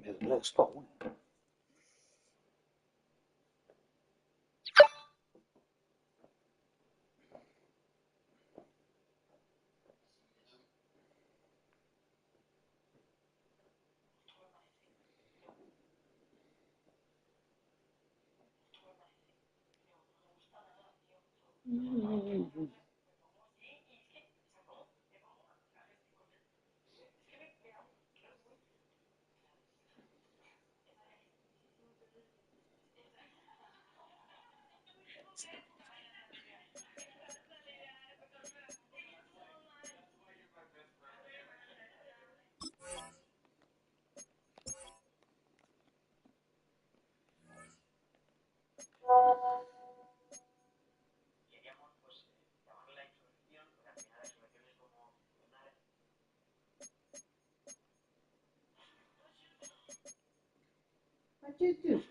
Me duele esto aún. What you do?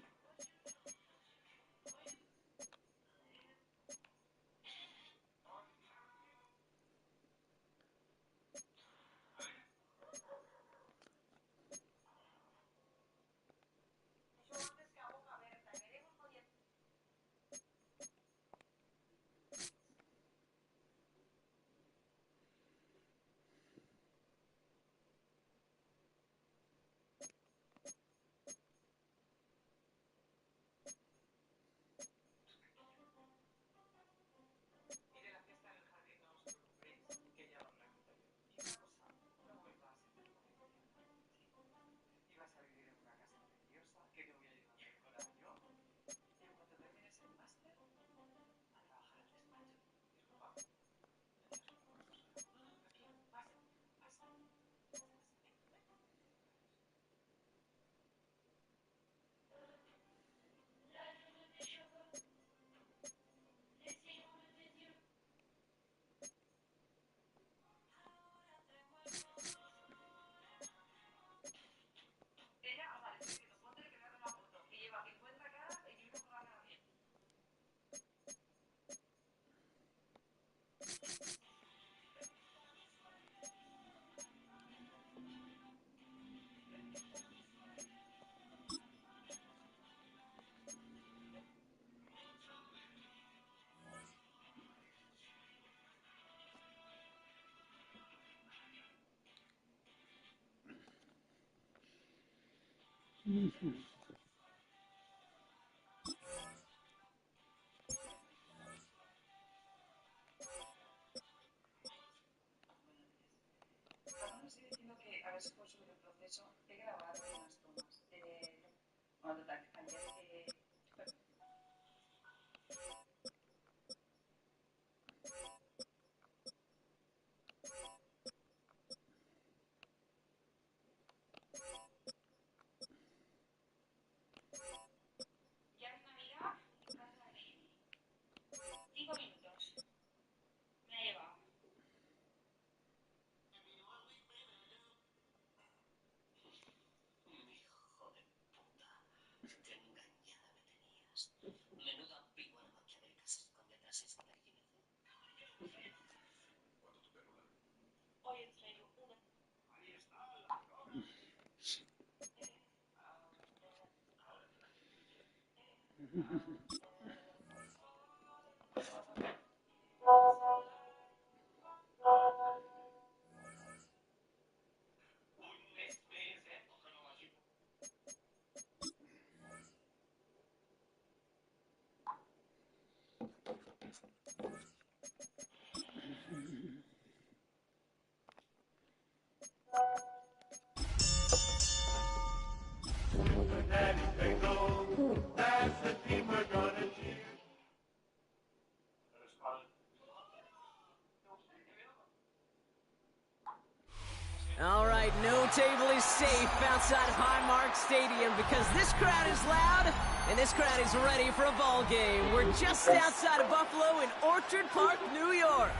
All right, no table is safe outside of Highmark Stadium because this crowd is loud and this crowd is ready for a ball game. We're just outside of Buffalo in Orchard Park, New York.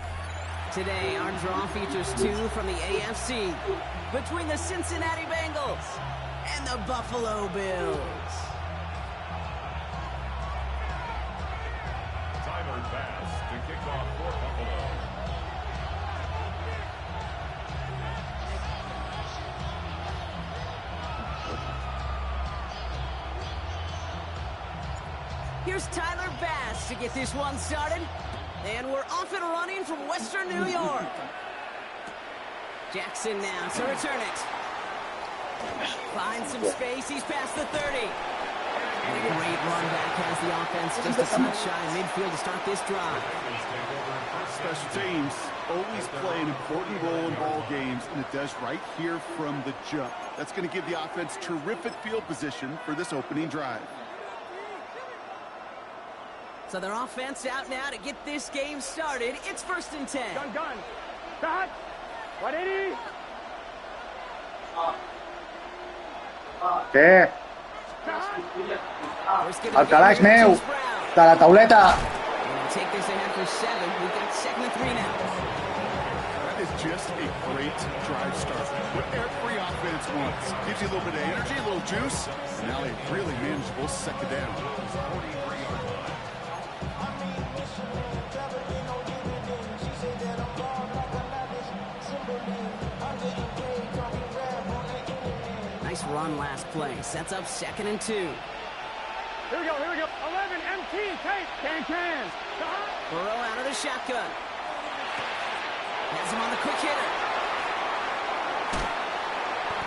Today, our draw features two from the AFC between the Cincinnati Bengals and the Buffalo Bills. Tyler Bass to kick off for Buffalo. Here's Tyler Bass to get this one started. And we're off and running from Western New York. Jackson now to return it. Finds some space. He's past the 30. And a great run back has the offense just a touch shy of midfield to start this drive. Special teams always play an important role in ball games, and it does right here from the jump. That's going to give the offense terrific field position for this opening drive. So their offense out now to get this game started. It's 1st and 10. Gun. Start. 180. โอเคเอาจะไล่แมวแต่ละtauleta. Take this ahead for 7. We've got 2nd and 3 now. That is just a great drive start. What every offense wants. Gives you a little bit of energy, a little juice. And now a really manageable 2nd down. Nice run last play. Sets up 2nd and 2. Here we go. 11, MT, tape. Can. Burrow out of the shotgun. Has him on the quick hitter.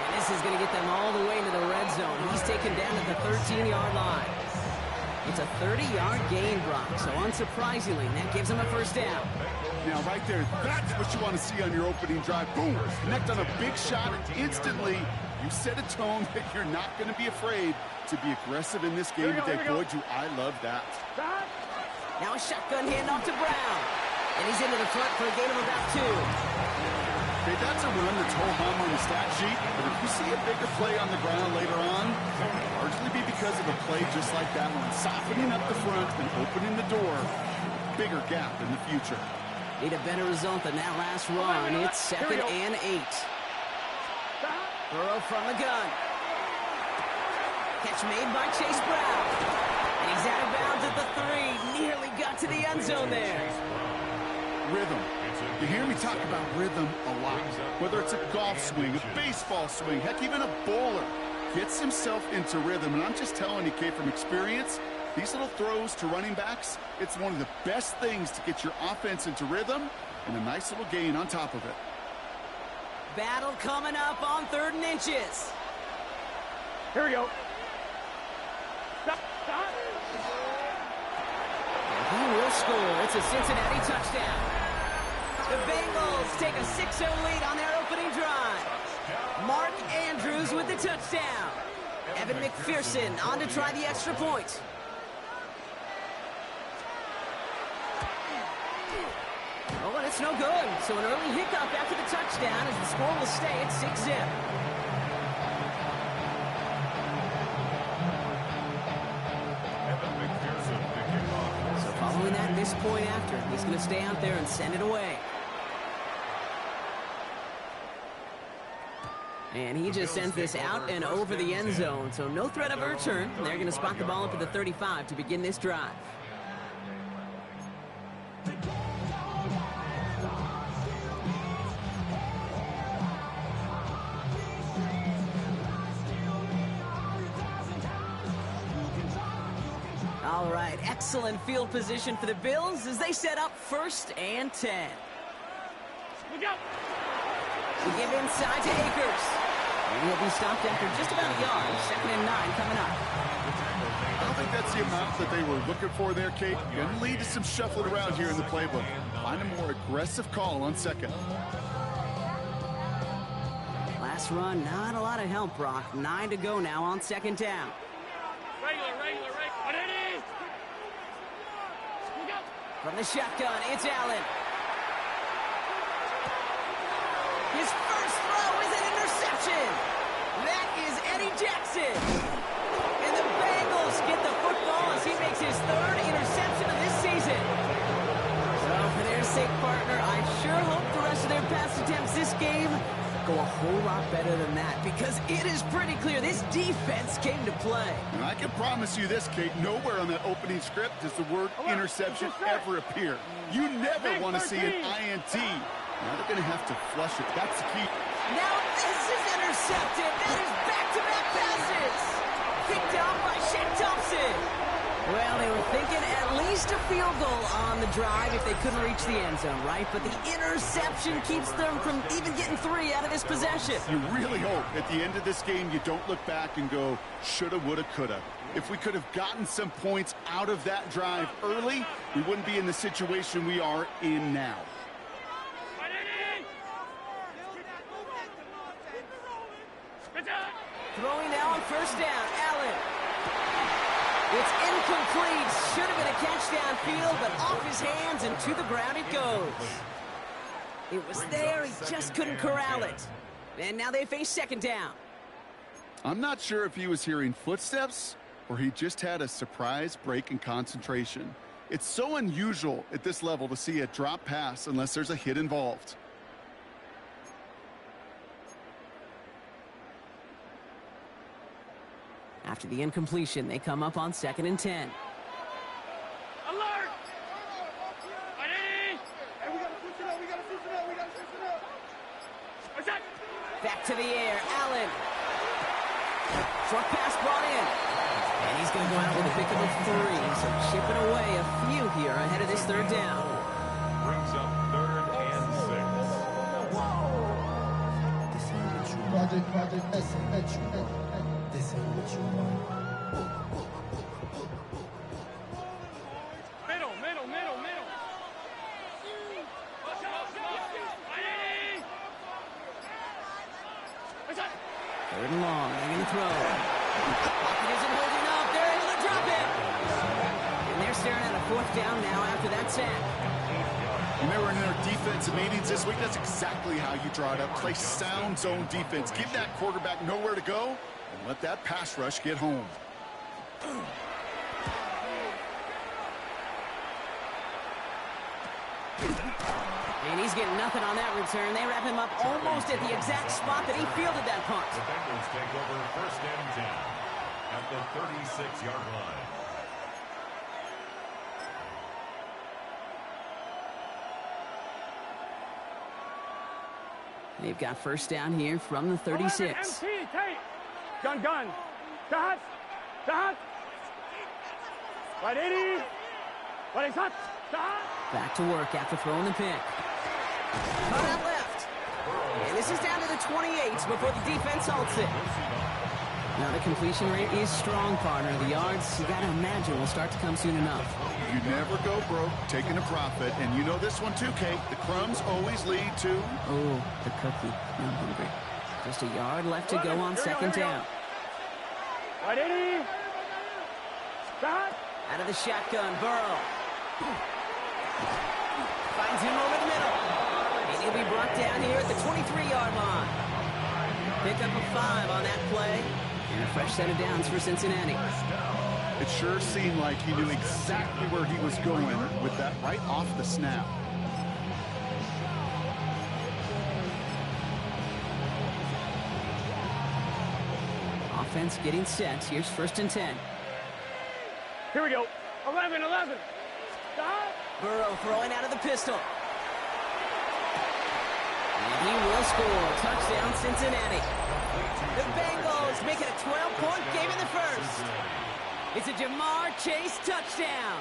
And this is going to get them all the way into the red zone. He's taken down at the 13-yard line. It's a 30-yard gain, Brock, so unsurprisingly, that gives him a 1st down. Now, right there, that's what you want to see on your opening drive. Boom! Connect on a big shot, and instantly, you set a tone that you're not going to be afraid to be aggressive in this game today. Boy, do I love that. Now a shotgun handoff to Brown. And he's into the front for a gain of about 2. Okay, that's a run that's whole hum on the stat sheet, but if you see a bigger play on the ground later on, it'll largely be because of a play just like that one, softening up the front and opening the door. Bigger gap in the future. Need a better result than that last run. It's 2nd and 8. Burrow from the gun. Catch made by Chase Brown. And he's out of bounds at the 3. Nearly got to the end zone there. Rhythm. You hear me talk about rhythm a lot. Whether it's a golf swing, a baseball swing, heck, even a bowler gets himself into rhythm. And I'm just telling you, Kate, from experience, these little throws to running backs, it's one of the best things to get your offense into rhythm and a nice little gain on top of it. Battle coming up on 3rd and inches. Here we go. And he will score. It's a Cincinnati touchdown. The Bengals take a 6-0 lead on their opening drive. Mark Andrews with the touchdown. Evan McPherson on to try the extra point. Oh, and it's no good. So an early hiccup after the touchdown as the score will stay at 6-0. So following that, this point after, he's going to stay out there and send it away. And he just sends this out and over the end zone. So no threat of a return. They're going to spot the ball up at the 35 to begin this drive. All right, excellent field position for the Bills as they set up 1st and 10. We give inside to Akers. And he'll be stopped after just about a yard. 2nd and 9 coming up. I don't think that's the amount that they were looking for there, Kate. Going to lead to some shuffling around here in the playbook. Find a more aggressive call on 2nd. Last run, not a lot of help, Brock. 9 to go now on 2nd down. Regular. 180. From the shotgun, it's Allen. His first throw is an interception. That is Eddie Jackson. And the Bengals get the football as he makes his 3rd interception of this season. So for their sake, partner, I sure hope the rest of their pass attempts this game go a whole lot better than that, because it is pretty clear this defense came to play. And I can promise you this, Kate, nowhere on that opening script does the word interception ever appear. You never want to see an INT. Now they're going to have to flush it. That's the key. Now this is intercepted. That is back-to-back passes. Picked off by Shane Thompson. Well, they were thinking at least a field goal on the drive if they couldn't reach the end zone, right? But the interception keeps them from even getting 3 out of this possession. You really hope at the end of this game you don't look back and go, shoulda, woulda, coulda. If we could have gotten some points out of that drive early, we wouldn't be in the situation we are in now. Throwing now on first down, Allen. It's incomplete. Should have been a catch downfield, but off his hands and to the ground it goes. It was there, he just couldn't corral it. And now they face second down. I'm not sure if he was hearing footsteps or he just had a surprise break in concentration. It's so unusual at this level to see a drop pass unless there's a hit involved. After the incompletion, they come up on 2nd and 10. Alert! Ready? Hey, we gotta switch it up. We gotta switch it up. We gotta switch it up. What's that? Back to the air, Allen. Short pass brought in. And he's going to go out with a pickup of 3. So chipping away a few here ahead of this third down. Brings up 3rd and 6. This ain't what you want. Middle. Ready? What's that? 3rd and long, they're going to throw. Pocket isn't holding up, they're able to drop it. And they're staring at a 4th down now after that sack. Remember in our defensive meetings this week, that's exactly how you draw it up. Play sound zone defense. Give that quarterback nowhere to go and let that pass rush get home. And he's getting nothing on that return. They wrap him up almost at the exact spot that he fielded that punt. The Bengals take over 1st and 10 at the 36-yard line. They've got first down here from the 36. MT, Tate. Gun. Start. Ready? Ready, start. Back to work after throwing the pick. Cut out left. And this is down to the 28 before the defense halts it. Now the completion rate is strong, partner. The yards, you got to imagine, will start to come soon enough. You never go broke taking a profit, and you know this one too, Kate. The crumbs always lead to... Oh, the cookie. I'm hungry. Just a yard left to go on 2nd down. Ready? Start. Out of the shotgun, Burrow. Finds him over the middle. And he'll be brought down here at the 23-yard line. Pick up a 5 on that play. And a fresh set of downs for Cincinnati. It sure seemed like he knew exactly where he was going with that right off the snap. Offense getting set. Here's 1st and 10. Here we go. 11. Start. Burrow throwing out of the pistol. And he will score. Touchdown, Cincinnati. The Bengals make it a 12-point game in the first. It's a Jamar Chase touchdown.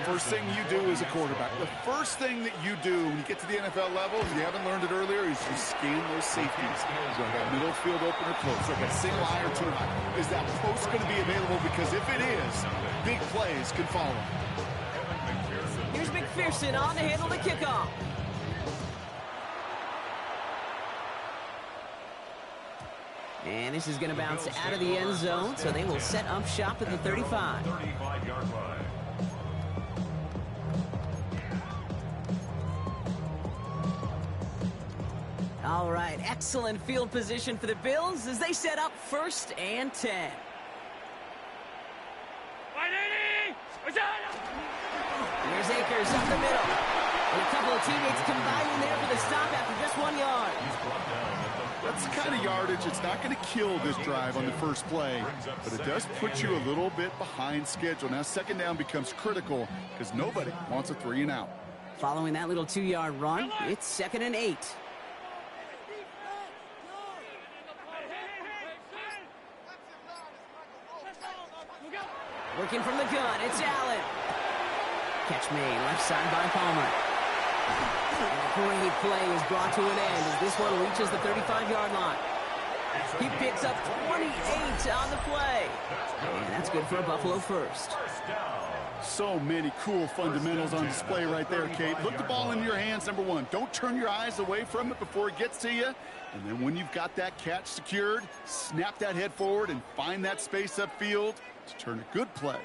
First thing you do as a quarterback, the first thing that you do when you get to the NFL level, if you haven't learned it earlier, is you scan those safeties. So that middle field opener close, like a single eye or two eye. Is that post going to be available? Because if it is, big plays can follow. Here's McPherson on to handle the kickoff. And this is going to bounce out of the end zone, so they will set up shop at the 35. 35-yard line. All right, excellent field position for the Bills as they set up 1st and 10. Here's Akers up the middle. And a couple of teammates combining there for the stop after just 1 yard. That's the kind of yardage, it's not going to kill this drive on the first play, but it does put you a little bit behind schedule. Now 2nd down becomes critical because nobody wants a 3 and out. Following that little 2-yard run, it's 2nd and 8. Working from the gun, it's Allen. Catch made, left side by Palmer. And a great play is brought to an end as this one reaches the 35-yard line. He picks up 28 on the play. And that's good for a Buffalo first. So many cool fundamentals on display right there, Kate. Put the ball into your hands, number one. Don't turn your eyes away from it before it gets to you. And then when you've got that catch secured, snap that head forward and find that space upfield to turn a good play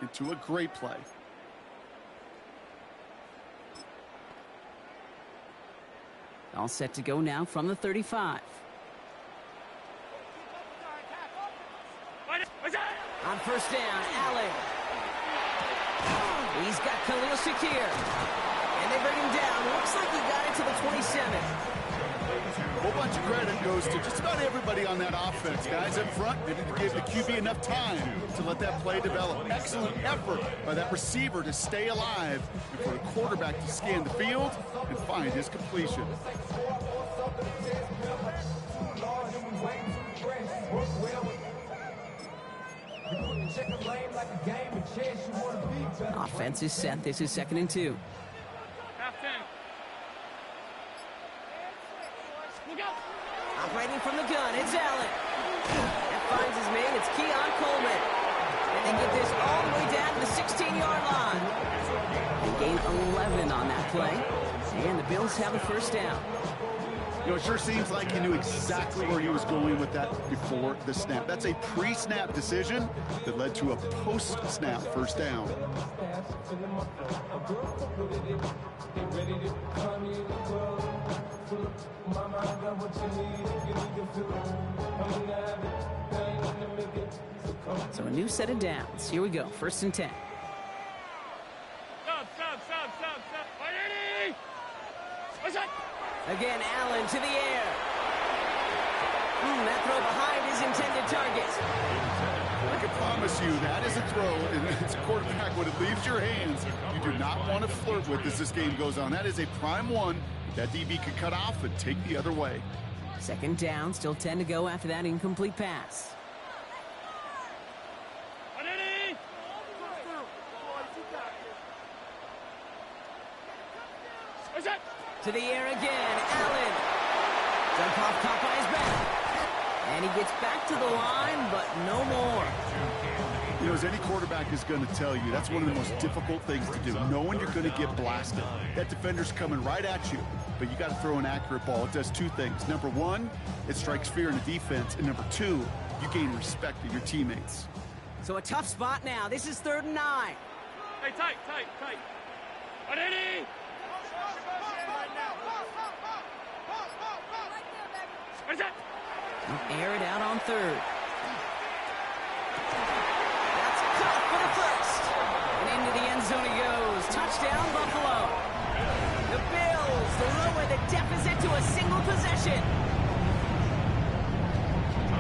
into a great play. All set to go now from the 35. On first down, Allen. He's got Khalil Shakir. And they bring him down. Looks like he got it to the 27. A whole bunch of credit goes to just about everybody on that offense. Guys up front, they didn't give the QB enough time to let that play develop. Excellent effort by that receiver to stay alive and for the quarterback to scan the field and find his completion. Offense is set. This is 2nd and 2. Operating from the gun, it's Allen. That finds his man, it's Keon Coleman. And they get this all the way down to the 16-yard line. They gain 11 on that play. And the Bills have a first down. You know, it sure seems like he knew exactly where he was going with that before the snap. That's a pre-snap decision that led to a post-snap first down. So a new set of downs. Here we go, 1st and 10. Again, Allen to the air. That throw behind his intended target. I can promise you that is a throw, and it's a quarterback when it leaves your hands. You do not want to flirt with as this game goes on. That is a prime one that DB could cut off and take the other way. 2nd down, still 10 to go after that incomplete pass. To the air again, Allen. Jump off caught by his back. And he gets back to the line, but no more. You know, as any quarterback is going to tell you, that's one of the most difficult things to do, knowing you're going to get blasted. That defender's coming right at you, but you got to throw an accurate ball. It does two things. Number one, it strikes fear in the defense, and number two, you gain respect of your teammates. So a tough spot now. This is 3rd and 9. Hey, tight. Ready? Air it out on 3rd. That's caught for the first. And into the end zone he goes. Touchdown, Buffalo. The Bills, they lower the deficit to a single possession.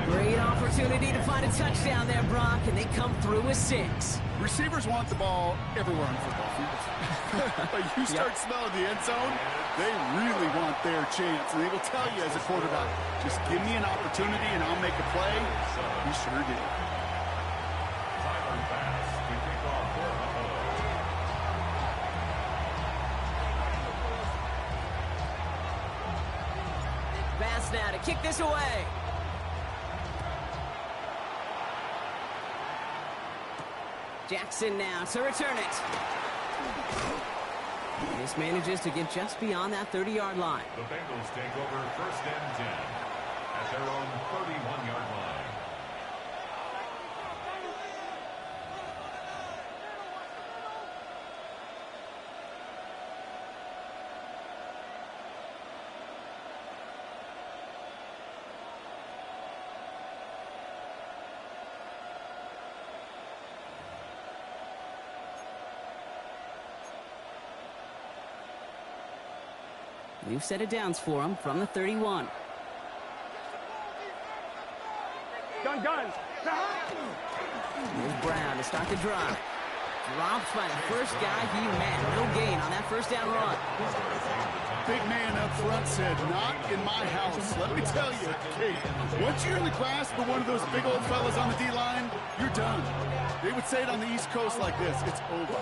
Great opportunity to find a touchdown there, Brock, and they come through with 6. Receivers want the ball everywhere on football fields. But you start smelling the end zone, they really want their chance. And they will tell you as a quarterback, just give me an opportunity and I'll make a play. He sure did. Bass now to kick this away. Jackson now to return it. This manages to get just beyond that 30-yard line. The Bengals take over 1st and 10 at their own 31-yard line. New set of downs for him from the 31. Gun. Here's Brown to start the drive. Drops by the first guy he met. No gain on that first down run. Big man up front said, not in my house. Let me tell you, Kate, once you're in the grasp of one of those big old fellas on the D-line, you're done. They would say it on the East Coast like this. It's over.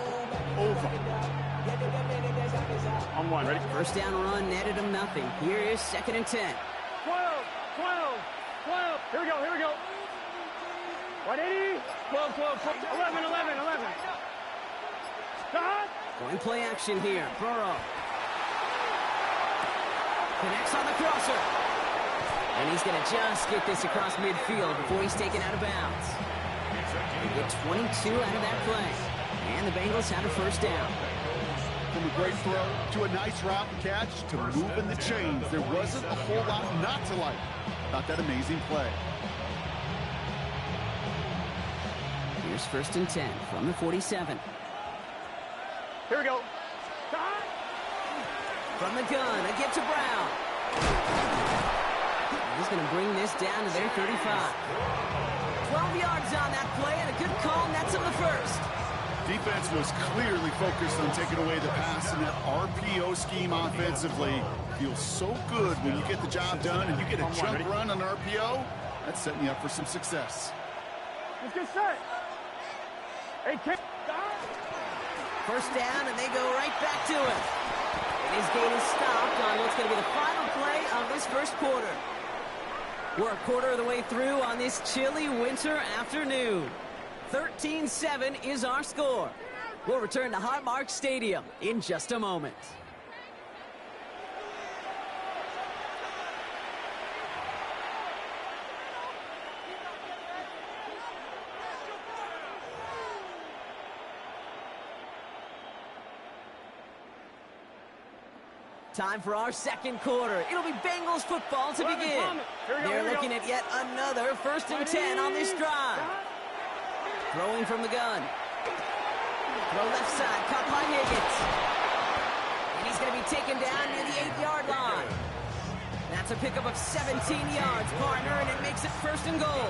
Over. On one, ready? First down run netted him nothing. Here is 2nd and 10. 12, 12, 12. Here we go, here we go. 180, 12, 12, 12, 11, 11, 11. Stop. Going play action here. Burrow. Connects on the crosser. And he's going to just get this across midfield before he's taken out of bounds. They get 22 out of that play. And the Bengals have a first down. From a great throw to a nice route and catch to moving the chains. There wasn't a whole lot not to like about that amazing play. Here's 1st and 10 from the 47. Here we go. Stop. From the gun, a get to Brown. He's going to bring this down to their 35. 12 yards on that play, and a good call nets him the first. Defense was clearly focused on taking away the pass in that RPO scheme offensively. Feels so good when you get the job done and you get a jump run on RPO. That's setting you up for some success. Let's get set. Hey, kid. First down, and they go right back to it. And his gain is stopped on what's going to be the final play of this first quarter. We're a quarter of the way through on this chilly winter afternoon. 13-7 is our score. We'll return to Highmark Stadium in just a moment. Time for our second quarter. It'll be Bengals football to begin. They're looking at yet another 1st and 10 on this drive. Throwing from the gun. Throw left side, caught by Higgins. And he's going to be taken down near the 8-yard line. That's a pickup of 17 yards, partner, and it makes it 1st and goal.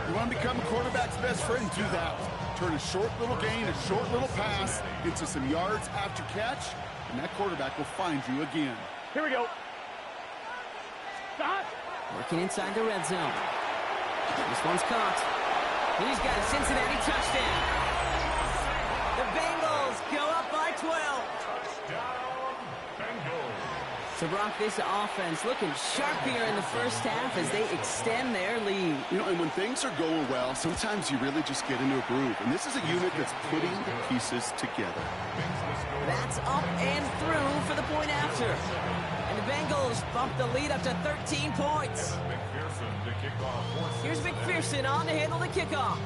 You want to become a quarterback's best friend? Do that. Turn a short little gain, a short little pass into some yards after catch, and that quarterback will find you again. Here we go. Stop. Working inside the red zone. This one's caught. He's got a Cincinnati touchdown. The Bengals go up by 12. Touchdown, Bengals. So, Brock, this offense looking sharp here in the first half as they extend their lead. You know, and when things are going well, sometimes you really just get into a groove. And this is a unit that's putting the pieces together. That's up and through for the point after. And the Bengals bump the lead up to 13 points. Here's McPherson on to handle the kickoff.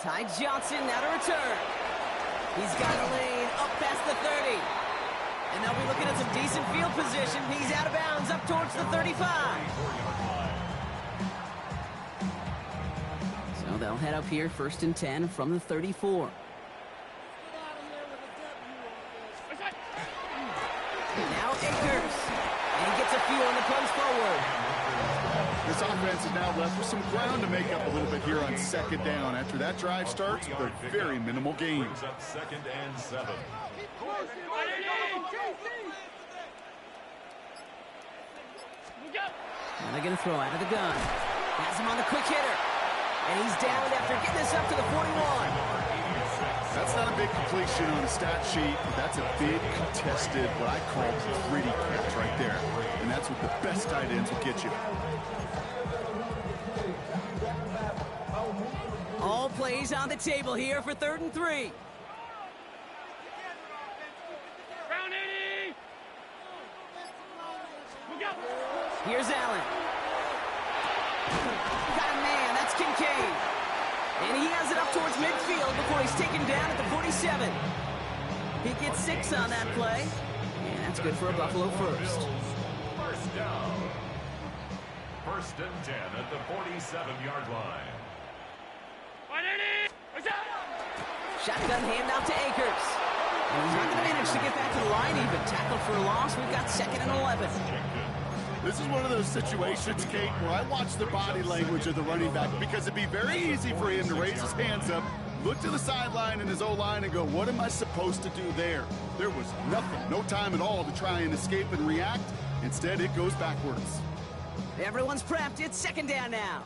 Ty Johnson now to return. He's got a lane up past the 30. And they'll be looking at some decent field position. He's out of bounds up towards the 35. So they'll head up here 1st and 10 from the 34. Now Akers. And he gets a few on the punch forward. This offense is now left with some ground to make up a little bit here on 2nd down. After that drive starts with a very minimal gain. Brings up 2nd and 7. Now they're going to throw out of the gun. Has him on the quick hitter. And he's down after getting this up to the 41. That's not a big completion on a stat sheet, but that's a big contested, what I call gritty catch right there. And that's what the best tight ends will get you. All plays on the table here for 3rd and 3. Round 80. Here's Allen. Got a man, that's Kincaid. And he has it up towards midfield before he's taken down at the 47. He gets 6 on that play. And that's good for a Buffalo first. First down. 1st and 10 at the 47-yard line. 180. Shotgun handout to Akers. And he's not going to manage to get back to the line even. Tackled for a loss. We've got 2nd and 11. This is one of those situations, Kate, where I watch the body language of the running back because it'd be very easy for him to raise his hands up, look to the sideline in his O-line and go, what am I supposed to do there? There was nothing, no time at all to try and escape and react. Instead, it goes backwards. Everyone's prepped. It's second down now.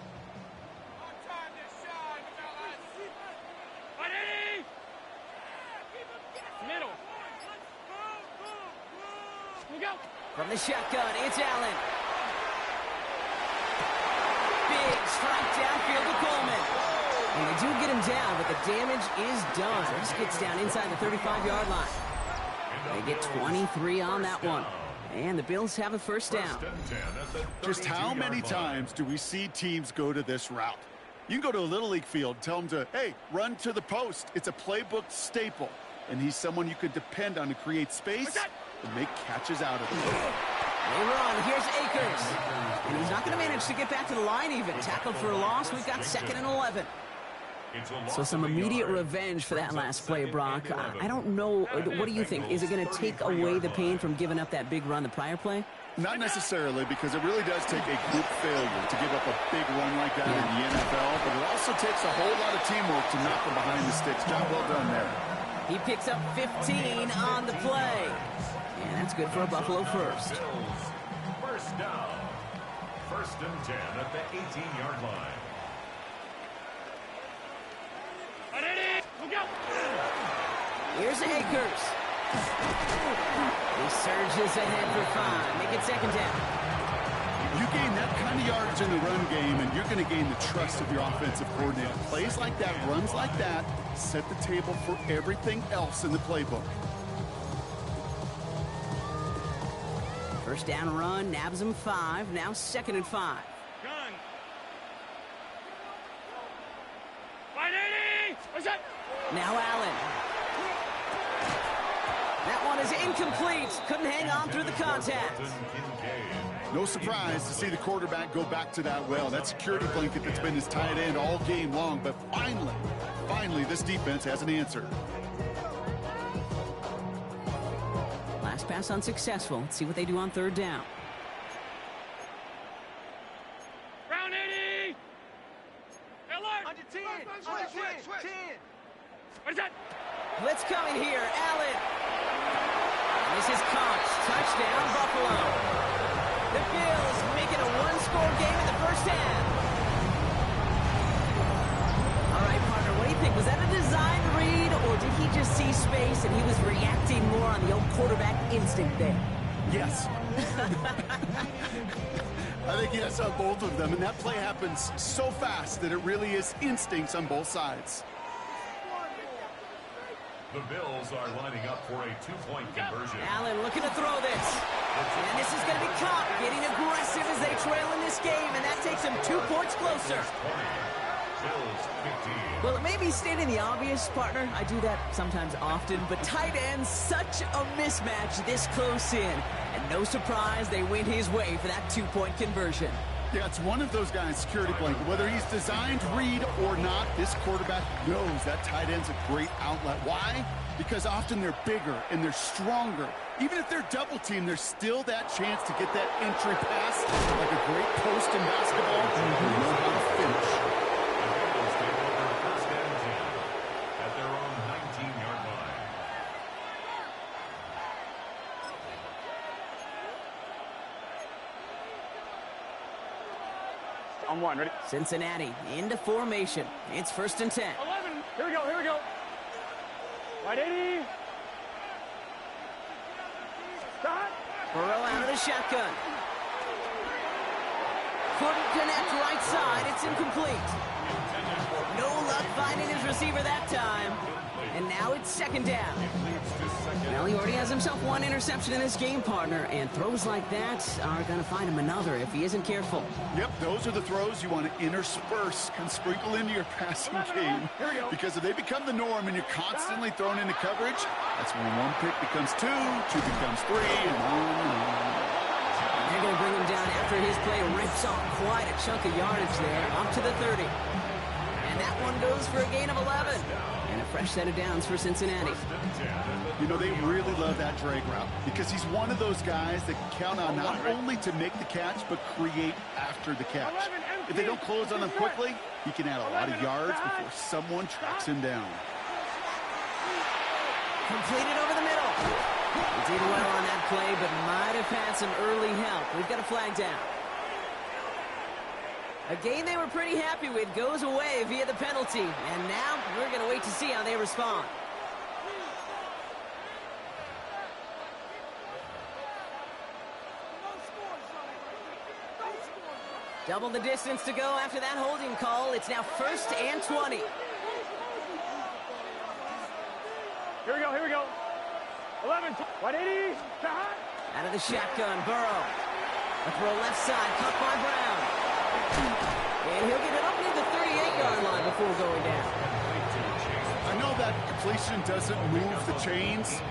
Middle. Go. From the shotgun, it's Allen. Big strike downfield to Coleman. And they do get him down, but the damage is done. This gets down inside the 35-yard line. They get 23 on that one. And the Bills have a first down. Just how many times do we see teams go to this route? You can go to a Little League field, tell them to, hey, run to the post. It's a playbook staple. And he's someone you could depend on to create space and make catches out of it. They run. Here's Akers. And he's not going to manage to get back to the line even. Tackled for a loss. We've got 2nd and 11. So some immediate revenge for that last play, Brock. I don't know. What do you think? Is it going to take away the pain from giving up that big run the prior play? Not necessarily, because it really does take a group failure to give up a big run like that in the NFL. But it also takes a whole lot of teamwork to knock them behind the sticks. Job well done there. He picks up 15 on the play. And that's good for a Buffalo first. First down. 1st and 10 at the 18-yard line. Here's Akers. He surges ahead for 5. Make it 2nd down. You gain that kind of yardage in the run game, and you're going to gain the trust of your offensive coordinator. Plays like that, runs like that, set the table for everything else in the playbook. First down run, nabs him 5. Now 2nd and 5. Gun. 180. What's that? Now Allen. That one is incomplete. Couldn't hang on through the contact. No surprise to see the quarterback go back to that well. That security blanket that's been his tight end all game long. But finally, this defense has an answer. Last pass unsuccessful. Let's see what they do on 3rd down. Round 80. Alert. Under 10. Under 10. 10. What is that? Blitz coming here. Allen. This is caught. Touchdown, Buffalo. The Bills make it a 1-score game in the first half. All right, partner, what do you think? Was that a design read, or did he just see space and he was reacting more on the old quarterback instinct there? Yes. I think yes on both of them, and that play happens so fast that it really is instincts on both sides. The Bills are lining up for a 2-point conversion. Allen looking to throw this. And this is going to be caught, getting aggressive as they trail in this game, and that takes them 2 points closer. Bills 15. Well, it may be stating the obvious, partner. I do that sometimes often, but tight ends, such a mismatch this close in. And no surprise, they went his way for that 2-point conversion. Yeah, it's one of those guys, security blanket. Whether he's designed read or not, this quarterback knows that tight end's a great outlet. Why? Because often they're bigger and they're stronger. Even if they're double teamed, there's still that chance to get that entry pass, like a great post in basketball. You know how to finish. The Bills take over 1st and 10 at their own 19-yard line. On 1. Ready? Cincinnati into formation. It's 1st and 10. 11. Here we go. Here we go. 180. Stop. Burrow out of the shotgun. Couldn't connect right side. It's incomplete. No luck finding his receiver that time. And now it's 2nd down. Well, he already has himself 1 interception in this game, partner. And throws like that are going to find him another if he isn't careful. Yep, those are the throws you want to intersperse and sprinkle into your passing game. Because if they become the norm and you're constantly thrown into coverage, that's when 1 pick becomes 2, 2 becomes 3, and on. They're going to bring him down after his play rips off quite a chunk of yardage there, up to the 30. And that one goes for a gain of 11. And a fresh set of downs for Cincinnati. You know, they really love that drag route because he's one of those guys that can count on not only to make the catch, but create after the catch. If they don't close on him quickly, he can add a lot of yards before someone tracks him down. Completed over the middle. He did well on that play, but might have had some early help. We've got a flag down. A game they were pretty happy with goes away via the penalty. And now we're going to wait to see how they respond. Double the distance to go after that holding call. It's now 1st and 20. Here we go, here we go. 11, 180, Out of the shotgun, Burrow. A throw left side, caught by Brown. And he'll get it up near the 38-yard line before going down. I know that completion doesn't move the chains.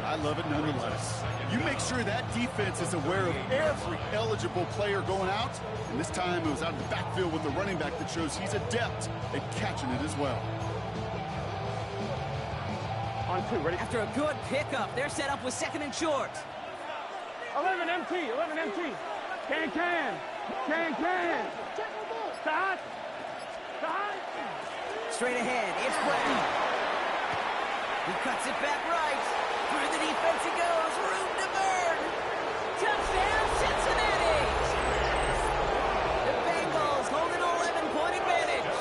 I love it nonetheless. You make sure that defense is aware of every eligible player going out. And this time it was out of the backfield with the running back that shows he's adept at catching it as well. On 2, ready? After a good pickup, they're set up with 2nd and short. 11 MT, 11 MT. Can. Start. Straight ahead, it's Brown. He cuts it back right. Through the defense he goes. Room to burn. Touchdown, Cincinnati. The Bengals hold an 11-point advantage.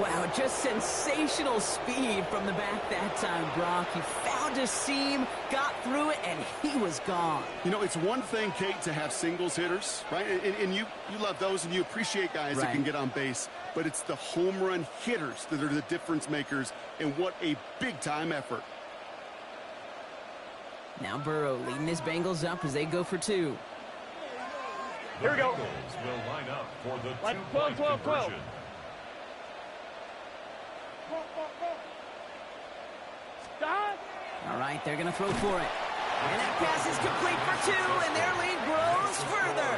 Wow, just sensational speed from the back that time, Brock. He found a seam, got through it, and he was gone. You know, it's one thing, Kate, to have singles hitters, right? And you love those, and you appreciate guys that can get on base. But it's the home run hitters that are the difference makers, and what a big-time effort. Now Burrow leading his Bengals up as they go for 2. Here we go. Bengals will line up for the Like 2-point 12. conversion. Start. All right, they're going to throw for it. And that pass is complete for 2, and their lead grows further.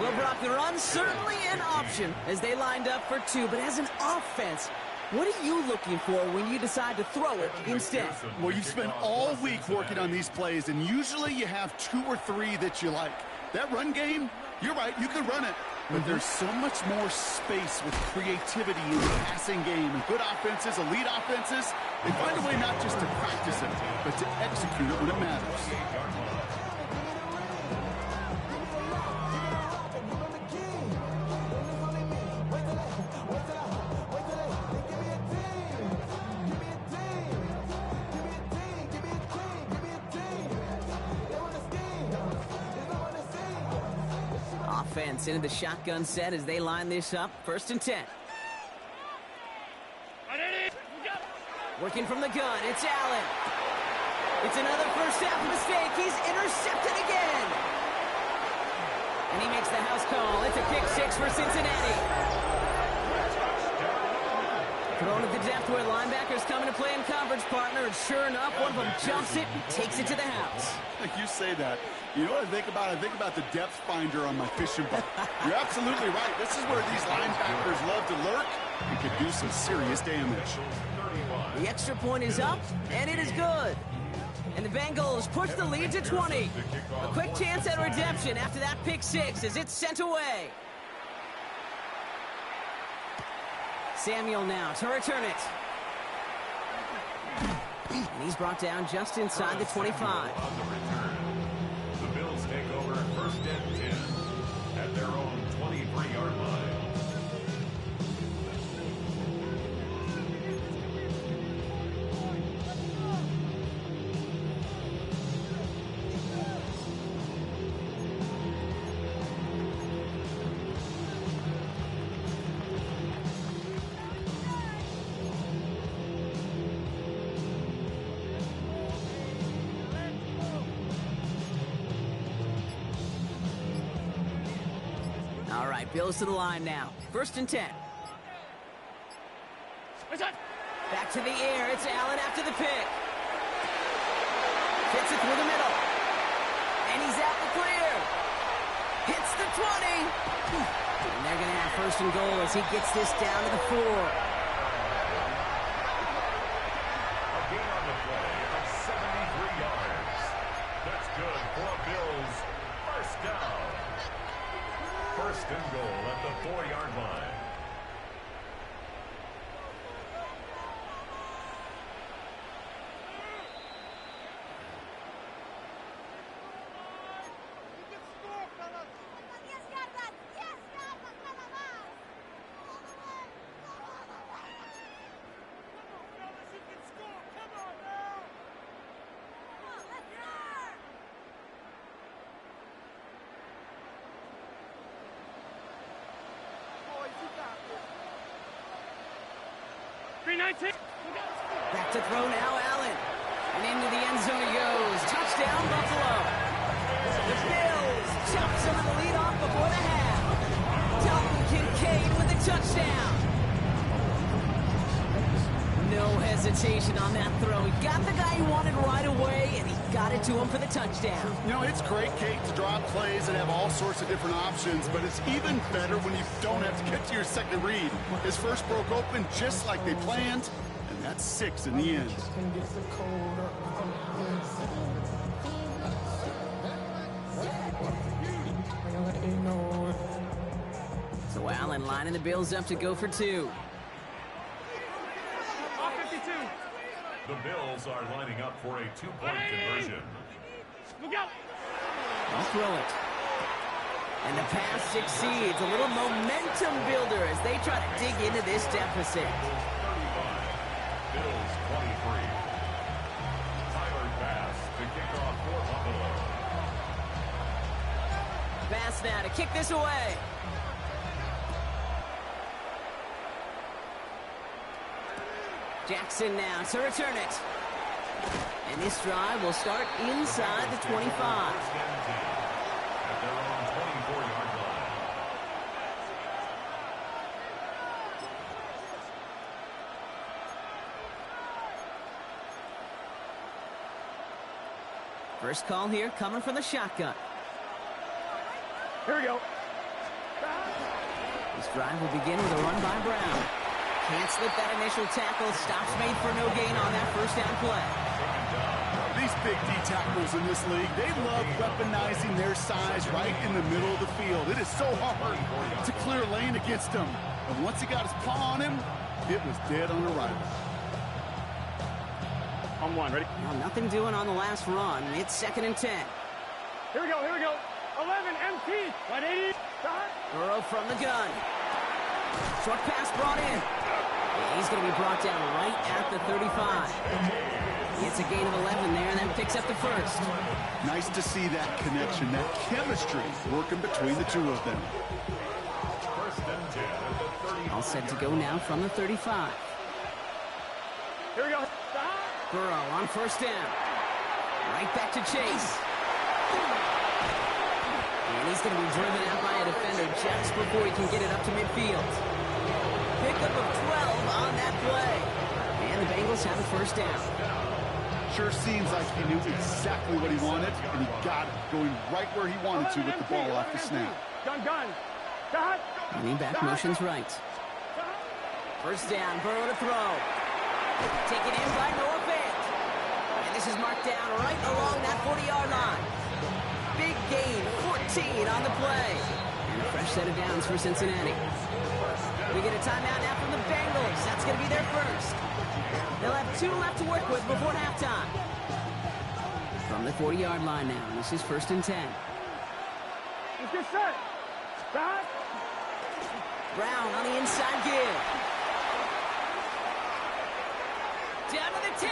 Well, Brock, the run certainly an option as they lined up for 2, but as an offense, what are you looking for when you decide to throw it instead? Well, you spend all week working on these plays, and usually you have 2 or 3 that you like. That run game, you're right, you can run it. But there's so much more space with creativity in the passing game. And good offenses, elite offenses, they find a way not just to practice it, but to execute it when it matters. Offense into the shotgun set as they line this up. 1st and 10. Working from the gun, it's Allen. It's another first half mistake. He's intercepted again. And he makes the house call. It's a pick 6 for Cincinnati. Thrown at the depth where linebackers come into play in coverage, partner. And sure enough, one of them jumps it and takes it to the house. You say that. You know what I think about? I think about the depth finder on my fishing boat. You're absolutely right. This is where these linebackers love to lurk and could do some serious damage. The extra point is up, and it is good. And the Bengals push the lead to 20. A quick chance at redemption after that pick 6 as it's sent away. Samuel now to return it. And he's brought down just inside the 25. The Bills take over 1st and 10 at their own 23-yard line. All right, Bills to the line now. 1st and 10. Back to the air. It's Allen after the pick. Hits it through the middle. And he's out the clear. Hits the 20. And they're going to have 1st and goal as he gets this down to the 4. A gain on the play of 73 yards. That's good for a Bills 1st down. 1st and goal at the 4-yard line. 19. Back to throw now, Allen. And into the end zone he goes. Touchdown, Buffalo. The Bills jump some of the lead off before the half. Dalton Kincaid with a touchdown. No hesitation on that throw. He got the guy he wanted right away, and he got it to him for the touchdown. You know, it's great, Kate, to draw plays and have all sorts of different options, but it's even better when you don't have to get to your second read. His first broke open just like they planned, and that's 6 in the end. So Allen lining the Bills up to go for 2. Off 52. The Bills are lining up for a 2-point conversion. Look out. I'll throw it. And the pass succeeds. A little momentum builder as they try to dig into this deficit. 35. Bills 23. Tyler Bass to kick off for Buffalo. Bass now to kick this away. Jackson now to return it. And this drive will start inside the 25. At their own 24-yard line. First call here coming from the shotgun. Here we go. This drive will begin with a run by Brown. Can't slip that initial tackle. Stops made for no gain on that first down play. These big D tackles in this league, they love weaponizing their size right in the middle of the field. It is so hard to clear a lane against him. And once he got his paw on him, it was dead on arrival. On 1, ready? Well, nothing doing on the last run. It's 2nd and 10. Here we go, here we go. 11, MT. 180. Stop. Burrow from the gun. Short pass brought in. He's going to be brought down right at the 35. It's a gain of 11 there, and then picks up the first. Nice to see that connection, that chemistry working between the two of them. First and 10 at the 30. All set to go now from the 35. Here we go. Stop. Burrow on first down. Right back to Chase. And he's going to be driven out by a defender just before he can get it up to midfield. Pickup of 12 on that play. And the Bengals have a first down. Sure seems like he knew exactly what he wanted, and he got it, going right where he wanted to with the ball off the snap. Gun. Stop. Running back motions right. First down, Burrow to throw. Taken in by Noah Fant. And this is marked down right along that 40-yard line. Big gain, 14 on the play. And a fresh set of downs for Cincinnati. We get a timeout now from the Bengals. That's going to be their first. They'll have 2 left to work with before halftime. From the 40-yard line now, this is 1st and 10. Let's get set. Stop. Brown on the inside give. Down to the 10.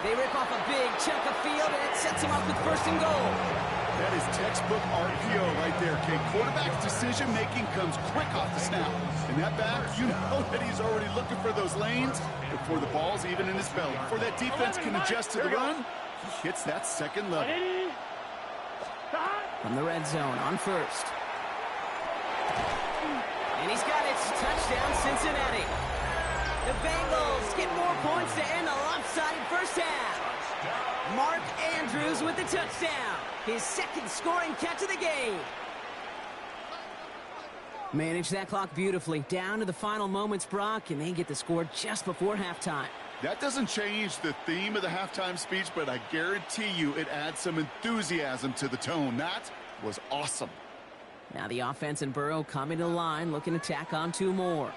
They rip off a big chunk of field, and it sets them up with 1st and goal. That is textbook RPO right there, Kate. Quarterback's decision-making comes quick off the snap. And that back, you know that he's already looking for those lanes before the ball's even in his belly. Before that defense can adjust to the run, he hits that second level. 180. Stop. From the red zone on first. And he's got it. Touchdown, Cincinnati. The Bengals get more points to end the lopsided first half. Mark Andrews with the touchdown. His 2nd scoring catch of the game. Manage that clock beautifully. Down to the final moments, Brock, and they get the score just before halftime. That doesn't change the theme of the halftime speech, but I guarantee you it adds some enthusiasm to the tone. That was awesome. Now the offense and Burrow coming to the line, looking to tack on 2 more.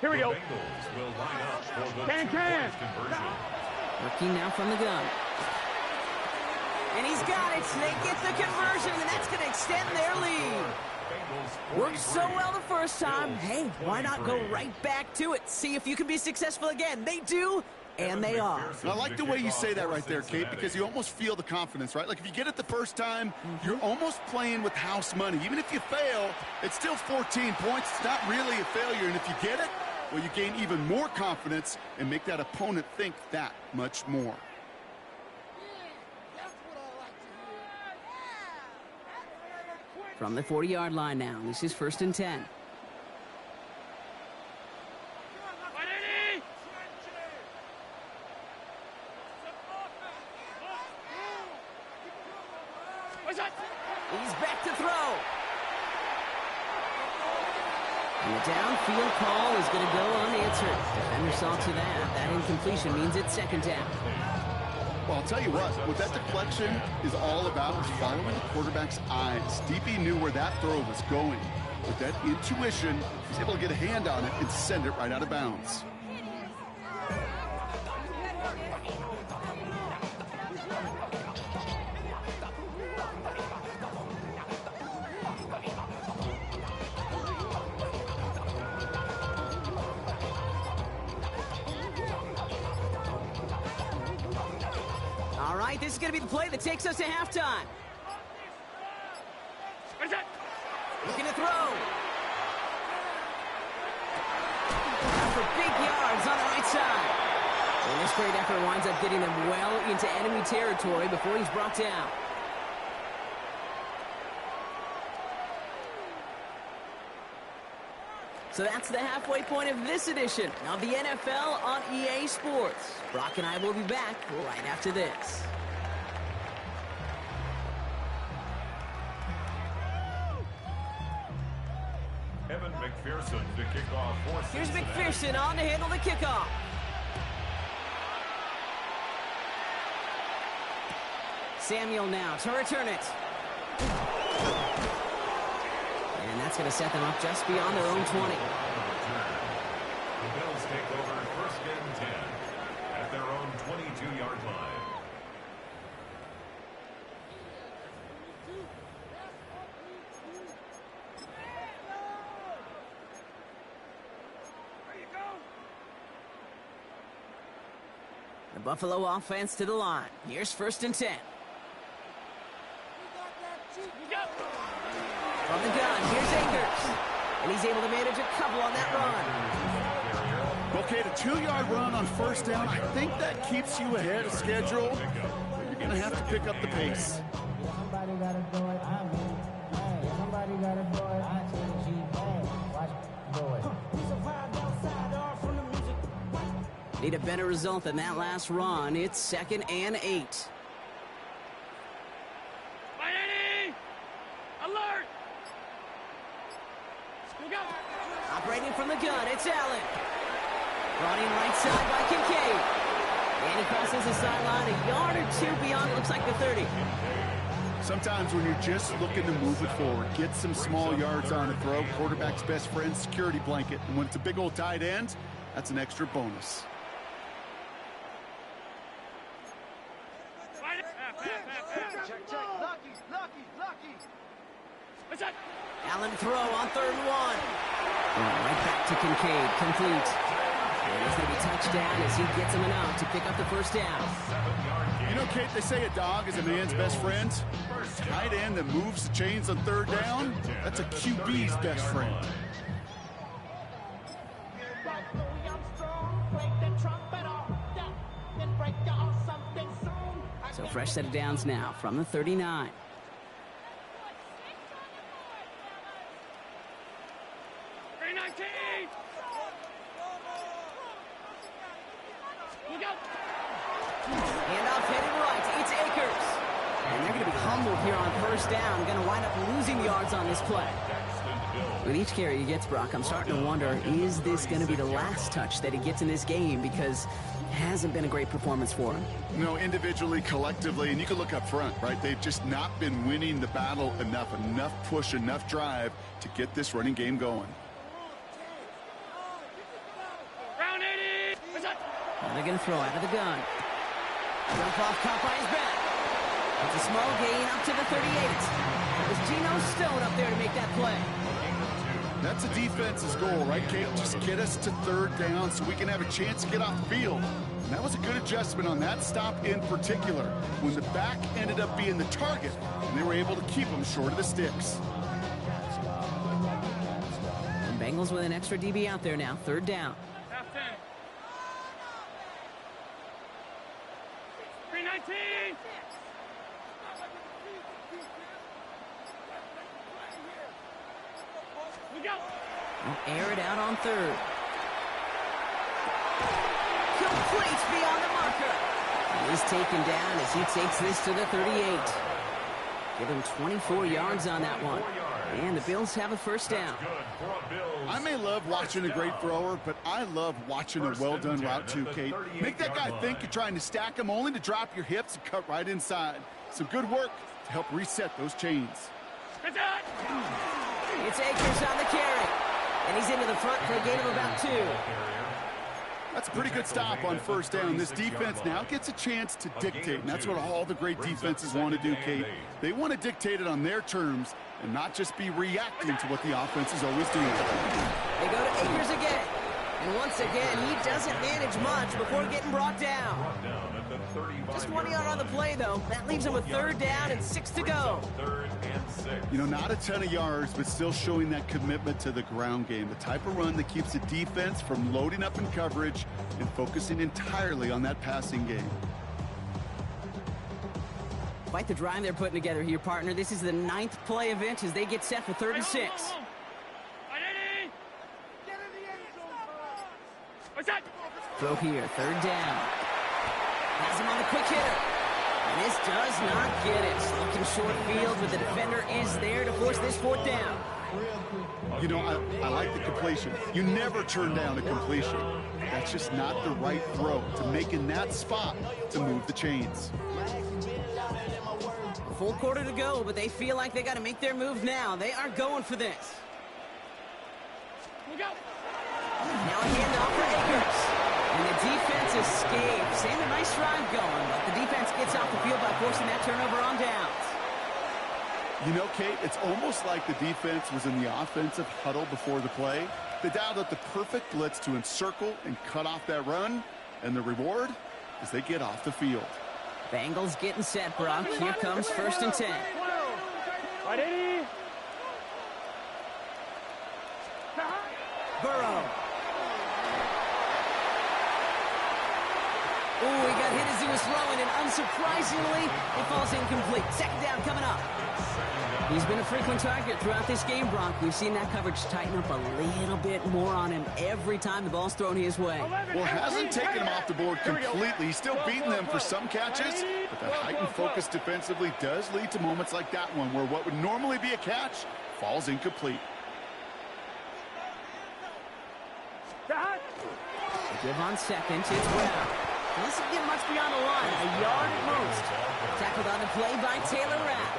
Here we The go. Bengals will line up for the Can. 2-point conversion. Working now from the gun. And he's got it. They get the conversion, and that's going to extend their lead. Worked so well the first time. Hey, why not go right back to it? See if you can be successful again. They do, and they are. And I like the way you say that right there, Kate, because you almost feel the confidence, right? Like if you get it the first time, you're almost playing with house money. Even if you fail, it's still 14 points. It's not really a failure. And if you get it, Well, you gain even more confidence and make that opponent think that much more. From the 40-yard line now. This is 1st and 10. He's back to throw. And the downfield call is going to go unanswered. Defender saw to that. That incompletion means it's 2nd down. Well, I'll tell you what that deflection is all about is following the quarterback's eyes. DB knew where that throw was going. With that intuition, he was able to get a hand on it and send it right out of bounds. All right, this is going to be the play that takes us to halftime. Looking to throw. For big yards on the right side. And this great effort winds up getting them well into enemy territory before he's brought down. So that's the halfway point of this edition of the NFL on EA Sports. Brock and I will be back right after this. Evan McPherson to kick off for Here's Cincinnati. McPherson on to handle the kickoff. Samuel now to return it. And that's going to set them up just beyond their own 20. The Bills take over 1st and 10 at their own 22-yard line. The Buffalo offense to the line. Here's 1st and 10. From the gun, here's Akers. And he's able to manage a couple on that run. Okay, the 2-yard run on 1st down, I think that keeps you ahead of schedule. But you're going to have to pick up the pace. Somebody gotta do it, I mean, hey, somebody gotta do it, I change you, hey, watch do it. Need a better result than that last run. It's 2nd and 8. Alert! Operating from the gun, it's Allen. Brought in right side by Kincaid. And he crosses the sideline a yard or two beyond, it looks like the 30. Sometimes when you're just looking to move it forward, get some small yards on a throw, quarterback's best friend, security blanket. And when it's a big old tight end, that's an extra bonus. Allen throw on 3rd and 1. Right back to Kincaid, complete. And it's going to be touchdown as he gets him enough to pick up the 1st down. You know, Kate, they say a dog is a man's best friend. Tight end that moves the chains on 3rd down, that's a QB's best friend. So fresh set of downs now from the 39. Handoff headed right. It's Akers. And they're going to be humbled here on 1st down. Going to wind up losing yards on this play. With each carry he gets, Brock, I'm starting to wonder, is this going to be the last touch that he gets in this game? Because it hasn't been a great performance for him. No, individually, collectively, and you can look up front, right? They've just not been winning the battle enough push, enough drive to get this running game going. They're going to throw out of the gun. Jump off, caught by his back. It's a small gain up to the 38. It was Geno Stone up there to make that play. That's a defense's goal, right, Kate? Just get us to 3rd down so we can have a chance to get off the field. And that was a good adjustment on that stop in particular, when the back ended up being the target, and they were able to keep him short of the sticks. Bengals with an extra DB out there now. Third down. Half 10. 319. We go. We'll air it out on third. Complete beyond the marker. He is taken down as he takes this to the 38. Give him 24 yards on that one. And the Bills have a first down. I may love watching a great thrower, but I love watching a well-done route too, Kate. Make that guy think you're trying to stack him only to drop your hips and cut right inside. Some good work to help reset those chains. It's Akers on the carry. And he's into the front for a gain of about 2. That's a pretty good stop on first down. This defense now gets a chance to dictate, and that's what all the great defenses want to do, Kate. They want to dictate it on their terms and not just be reacting to what the offense is always doing. They go to Akers again. And once again, he doesn't manage much before getting brought down. Just 1 yard on the play, though. That leaves him with third down and 6 to go. You know, not a ton of yards, but still showing that commitment to the ground game. The type of run that keeps the defense from loading up in coverage and focusing entirely on that passing game. Quite the drive they're putting together here, partner. This is the 9th play event as they get set for 3rd and 6. Throw here, 3rd down. Has him on the quick hitter. And this does not get it. Looking short field, but the defender is there to force this 4th down. You know, I like the completion. You never turn down a completion. That's just not the right throw to make in that spot to move the chains. Full quarter to go, but they feel like they got to make their move now. They are going for this. We go. Now a handoff for Akers. And the defense escapes. And a nice drive going, but the defense gets off the field by forcing that turnover on downs. You know, Kate, it's almost like the defense was in the offensive huddle before the play. They dialed up the perfect blitz to encircle and cut off that run. And the reward is they get off the field. Bengals getting set, Brock. Here comes 1st and 10. Right, Eddie. Burrow. Ooh, he got hit as he was throwing, and unsurprisingly, it falls incomplete. 2nd down coming up. He's been a frequent target throughout this game, Brock. We've seen that coverage tighten up a little bit more on him every time the ball's thrown his way. Well, hasn't taken him off the board completely. He's still beating them for some catches, but that heightened focus defensively does lead to moments like that one where what would normally be a catch falls incomplete. Give on 2nd, it's Brown. Doesn't get much beyond the line, a yard at most. Tackled on the play by Taylor Rapp.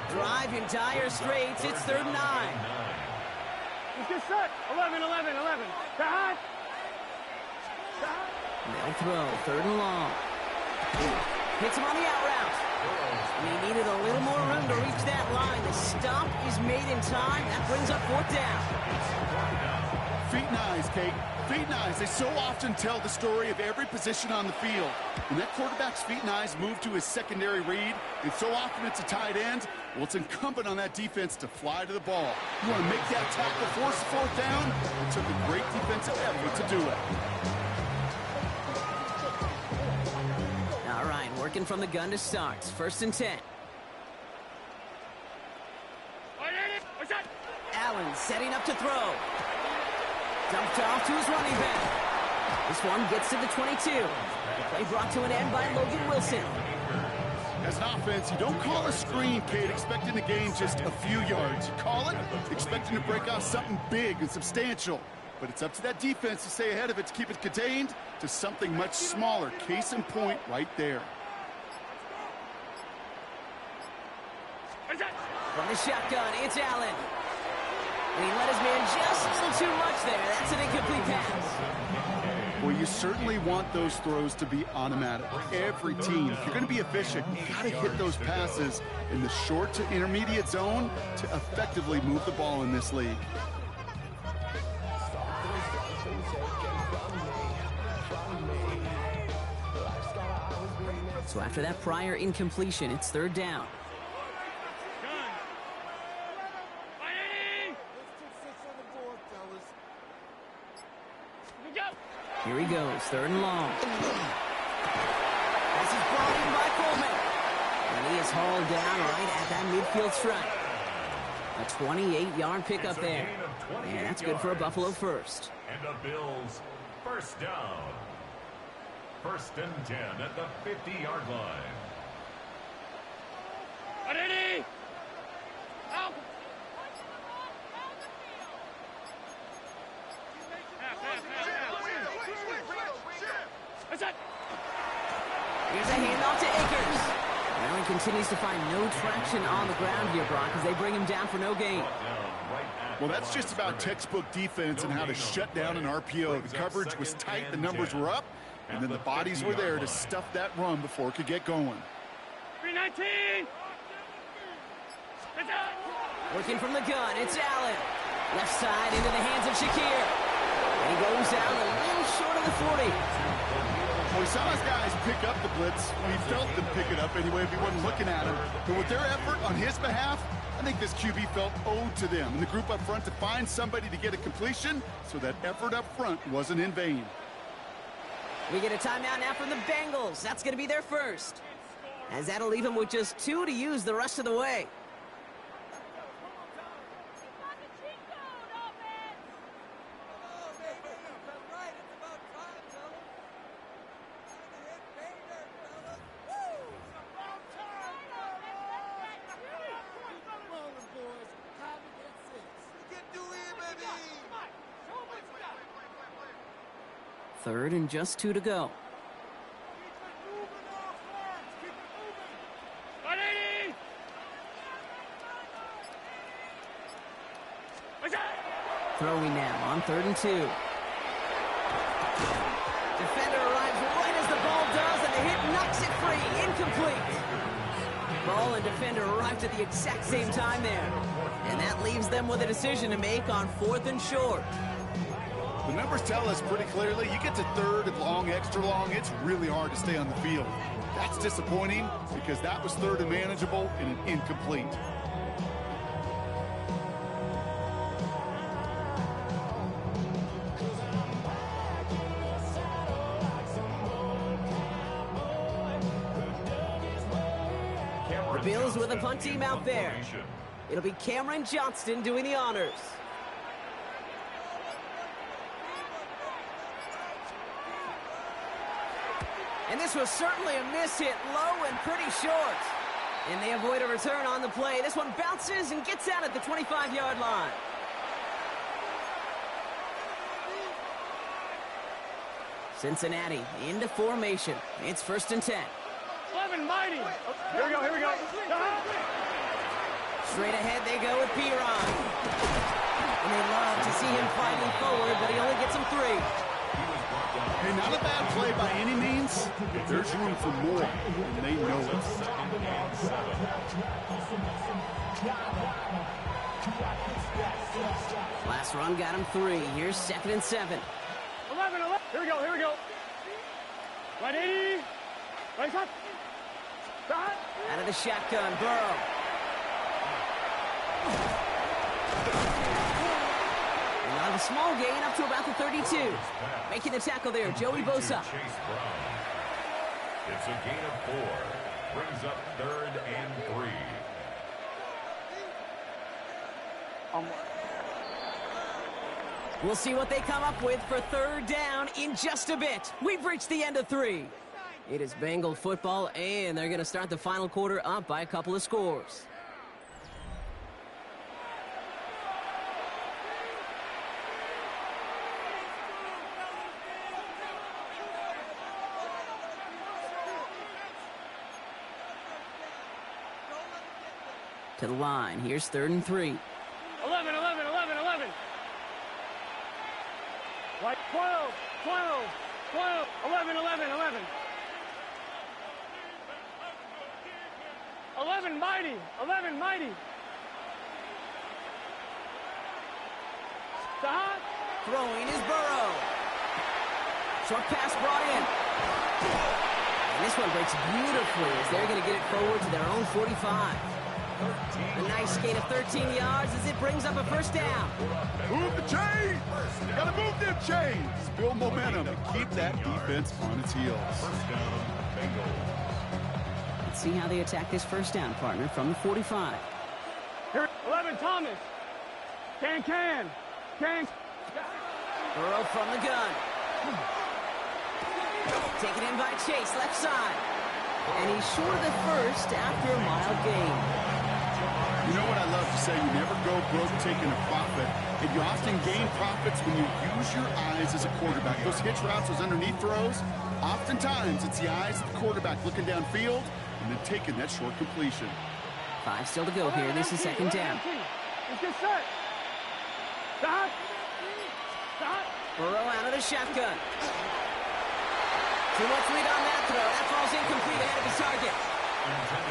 Drive in dire straits, it's 3rd and 9. Let's get set. 11. They'll throw, 3rd and long. Hits him on the out route. And he needed a little more room to reach that line. The stop is made in time. That brings up 4th down. Feet and eyes, Kate. Feet and eyes. They so often tell the story of every position on the field. When that quarterback's feet and eyes move to his secondary read, and so often it's a tight end, well, it's incumbent on that defense to fly to the ball. You want to make that tackle, force the 4th down? It took a great defensive effort to do it. All right, working from the gun to start. 1st and 10. Allen setting up to throw. Dumped off to his running back. This one gets to the 22. The play brought to an end by Logan Wilson. As an offense, you don't call a screen, Kate, expecting to gain just a few yards. You call it expecting to break off something big and substantial. But it's up to that defense to stay ahead of it, to keep it contained to something much smaller. Case in point right there. From the shotgun, it's Allen. And he let his man just a little too much there. That's an incomplete pass. Well, you certainly want those throws to be automatic. Every team, if you're going to be efficient, you got to hit those passes in the short to intermediate zone to effectively move the ball in this league. So after that prior incompletion, it's 3rd down. Here he goes, 3rd and long. This is brought in by Coleman. And he is hauled down right at that midfield stripe. A 28-yard pickup there. And that's good for a Buffalo first. And the Bills first down. 1st and 10 at the 50-yard line. Ready? Out. That's it. Here's a handoff to Akers. Well, he continues to find no traction on the ground here, Brock, as they bring him down for no gain. Well, that's just about textbook defense and how to shut down an RPO. The coverage was tight, the numbers were up, and then the bodies were there to stuff that run before it could get going. 319. Working from the gun, it's Allen. Left side into the hands of Shakir. And he goes down a little short of the 40. Well, we saw his guys pick up the blitz. We felt them pick it up anyway if he wasn't looking at him. But with their effort on his behalf, I think this QB felt owed to them and the group up front to find somebody to get a completion, so that effort up front wasn't in vain. We get a timeout now from the Bengals. That's going to be their first. As that'll leave them with just 2 to use the rest of the way. Third and just 2 to go. Throwing now on 3rd and 2. Defender arrives right as the ball does, and the hit knocks it free. Incomplete. Ball and defender arrived at the exact same time there. And that leaves them with a decision to make on 4th and short. The numbers tell us pretty clearly, you get to 3rd and long, extra long, it's really hard to stay on the field. That's disappointing because that was 3rd and manageable and an incomplete. The Bills with a punt team out there. It'll be Cameron Johnston doing the honors. And this was certainly a miss hit, low and pretty short. And they avoid a return on the play. This one bounces and gets out at the 25-yard line. Cincinnati into formation. It's 1st and 10. 11 mighty. Here we go, here we go. Straight ahead they go with Piron. And they love to see him fighting forward, but he only gets him 3. Hey, not a bad play by any means. There's room for more, and they know it. Last run got him 3. Here's 2nd and 7. 11. Here we go, here we go. Right 80. Right up. Out of the shotgun, Burrow. And out of a small gain up to about the 32. Making the tackle there, Joey Bosa. It's a gain of 4. Brings up 3rd and 3. We'll see what they come up with for 3rd down in just a bit. We've reached the end of 3. It is Bengal football, and they're going to start the final quarter up by a couple of scores. To the line. Here's 3rd and 3. 11. Right, 12. 11. 11 mighty. Throwing is Burrow. Short pass brought in. And this one breaks beautifully as they're going to get it forward to their own 45. A nice gain of 13 yards as it brings up a first down. Move the chains! Gotta move them chains! Build momentum and keep that defense on its heels. First down, Bengals. Let's see how they attack this first down, partner, from the 45. Here, 11, Thomas. Can. Burrow from the gun. Taken in by Chase, left side. And he's short of the first after a mild gain. You know what I love to say? You never go broke taking a profit. And you often gain profits when you use your eyes as a quarterback. Those hitch routes, those underneath throws, oftentimes it's the eyes of the quarterback looking downfield and then taking that short completion. 5 still to go here. This is second down. Let's get set. Stop. Burrow out of the shotgun. Too much lead on that throw. That falls incomplete ahead of his target.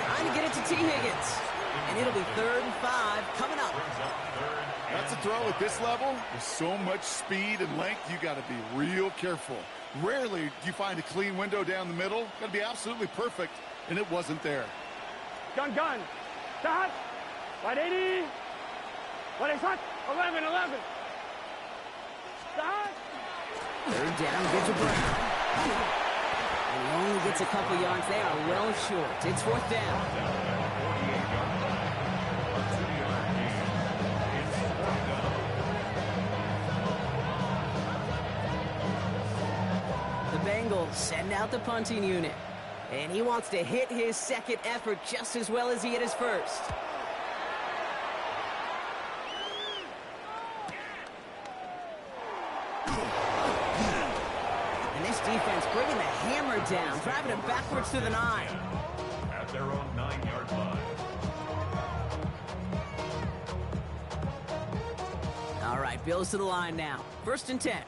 Trying to get it to T. Higgins. And it'll be 3rd and 5 coming up. That's a throw at this level. With so much speed and length, you got to be real careful. Rarely do you find a clean window down the middle. Got to be absolutely perfect, and it wasn't there. Gun. Stop. Right 80. What is hot? 11. Stop. 3rd down, good to Brown. And he only gets a couple yards. They are well short. It's 4th down. The Bengals send out the punting unit. And he wants to hit his second effort just as well as he hit his first. And this defense bringing the hammer down, driving him backwards to the 9. At their own 9-yard line. All right, Bills to the line now. 1st and 10.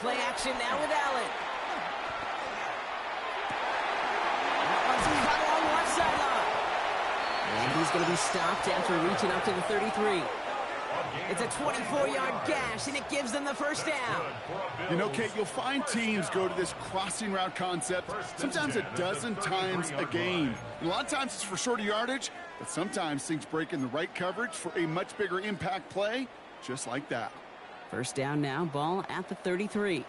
Play action now with Allen. That one's cut along the left sideline. And he's going to be stopped after reaching up to the 33. It's a 24-yard gash, and it gives them the first down. You know, Kate, you'll find teams go to this crossing route concept sometimes a dozen times a game. And a lot of times it's for shorter yardage, but sometimes things break in the right coverage for a much bigger impact play, just like that. First down now, ball at the 33.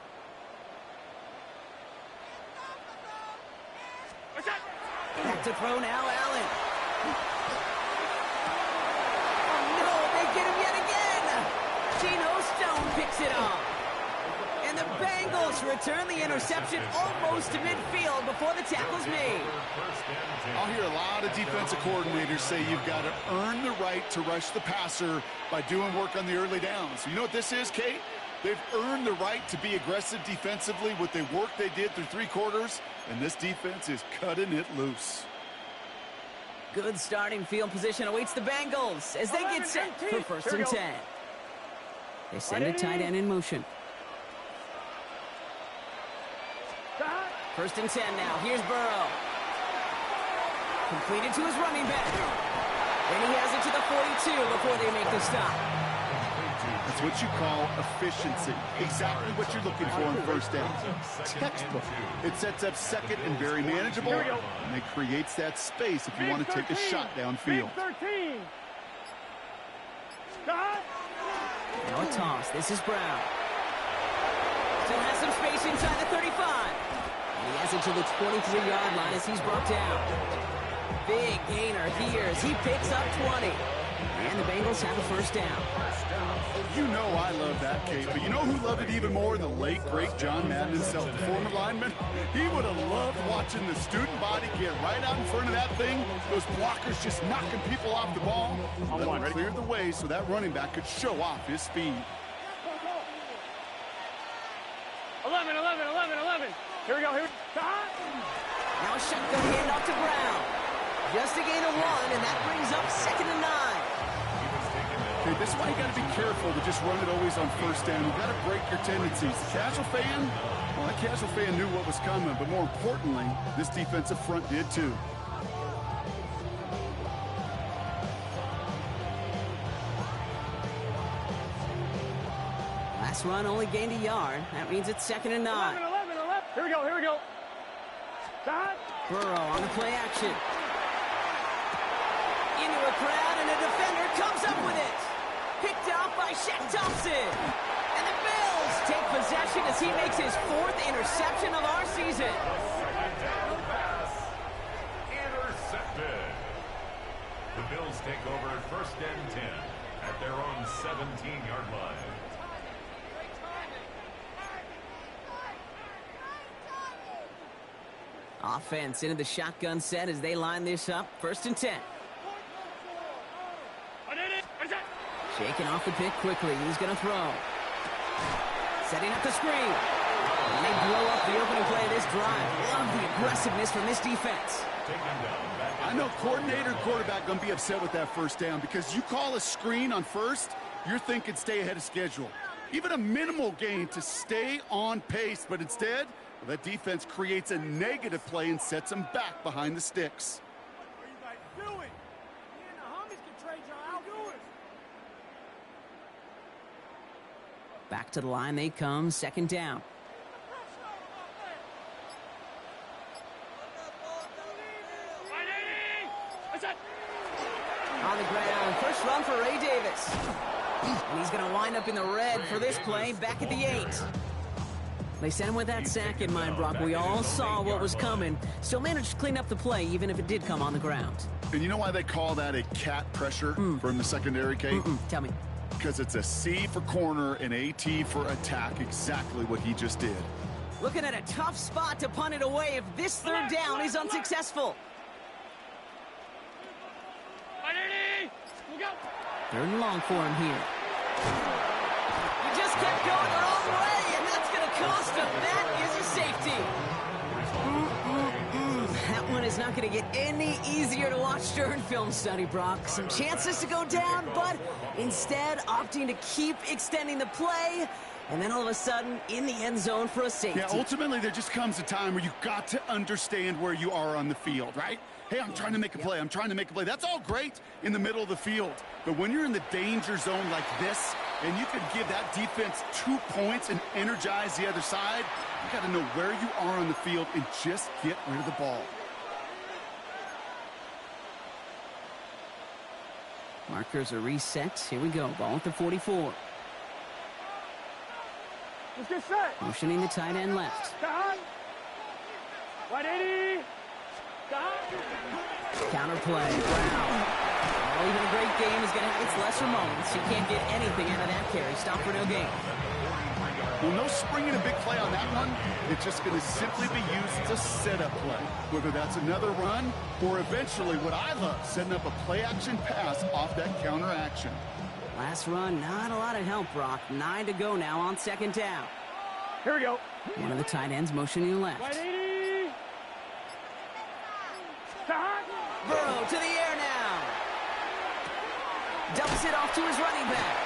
Back to throw now, Allen. Oh, no, they get him yet again. Geno Stone picks it off. And the Bengals return the interception almost to midfield before the tackle's made. I'll hear a lot of defensive coordinators say you've got to earn the right to rush the passer by doing work on the early downs. You know what this is, Kate? They've earned the right to be aggressive defensively with the work they did through 3 quarters, and this defense is cutting it loose. Good starting field position awaits the Bengals as they get set for 1st and 10. They send a tight end in motion. 1st and 10 now. Here's Burrow. Completed to his running back. And he has it to the 42 before they make the stop. That's what you call efficiency. Exactly what you're looking for in 1st down. Textbook. It sets up 2nd and very manageable, and it creates that space if you want to take a shot downfield. 13. Stop. Now a toss. This is Brown. Still has some space inside the 35. And he has it to the 23-yard line as he's brought down. Big gainer here as he picks up 20. And the Bengals have a 1st down. You know I love that, Kate, but you know who loved it even more? The late, great John Madden himself, the former lineman. He would have loved watching the student body get right out in front of that thing, those blockers just knocking people off the ball. Let him clear the way so that running back could show off his speed. 11. Here we go. Stop. Now a shotgun handoff to Brown. Just a gain of 1, and that brings up 2nd and 9. Okay, this is why you got to be careful to just run it always on 1st down. You got to break your tendencies. The casual fan, well, that casual fan knew what was coming, but more importantly, this defensive front did too. Last run only gained a yard. That means it's 2nd and 9. 11. Here we go. Burrow on the play action. Into a crowd, and a defender comes up with it. Picked off by Shaq Thompson. And the Bills take possession as he makes his 4th interception of our season. Second down pass. Intercepted. The Bills take over 1st and 10 at their own 17-yard line. Offense into the shotgun set as they line this up. 1st and 10. Shaking off the pick quickly. He's going to throw. Setting up the screen. And they blow up the opening play of this drive. Love the aggressiveness from this defense. I know coordinator and quarterback going to be upset with that 1st down because you call a screen on 1st, you're thinking stay ahead of schedule. Even a minimal gain to stay on pace, but instead, that defense creates a negative play and sets them back behind the sticks. What are you guys doing? Me and the homies can trade y'all out. Back to the line they come. 2nd down. On the ground, 1st run for Ray Davis. And he's going to wind up in the red for this play, back at the 8. They sent him with that sack in mind, Brock. We all saw what was coming. Still managed to clean up the play, even if it did come on the ground. And you know why they call that a cat pressure from the secondary, Kate? Tell me. Because it's a C for corner and a T for attack, exactly what he just did. Looking at a tough spot to punt it away if this 3rd down is unsuccessful. 3rd and long for him here. You just kept going the wrong way, and that's going to cost him. That is a safety. That one is not going to get any easier to watch during film study, Brock. Some chances to go down, but instead opting to keep extending the play, and then all of a sudden in the end zone for a safety. Yeah, ultimately there just comes a time where you've got to understand where you are on the field, right? Hey, I'm trying to make a play. I'm trying to make a play. That's all great in the middle of the field. But when you're in the danger zone like this, and you can give that defense 2 points and energize the other side, you got to know where you are on the field and just get rid of the ball. Markers are reset. Here we go. Ball at the 44. Let's get set. Motioning the tight end left. 180. Counter play. Wow. Well, even a great game is going to have its lesser moments. You can't get anything out of that carry. Stop for no gain. Well, no springing a big play on that one. It's just going to simply be used as a setup play. Whether that's another run or eventually what I love, setting up a play-action pass off that counter action. Last run, not a lot of help, Brock. 9 to go now on 2nd down. Here we go. One of the tight ends motioning left. 180. Burrow to the air now. Dumps it off to his running back.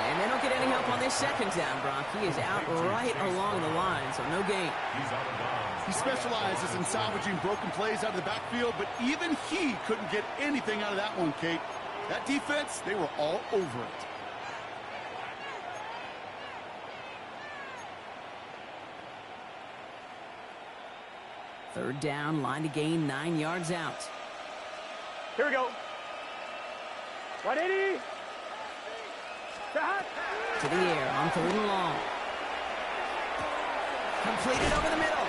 And they don't get any help on this 2nd down, Brock. He is out right along the line, so no gain. He specializes in salvaging broken plays out of the backfield, but even he couldn't get anything out of that one, Kate. That defense, they were all over it. Third down, line to gain, 9 yards out. Here we go. 180. To the air on 3rd and long. Completed over the middle.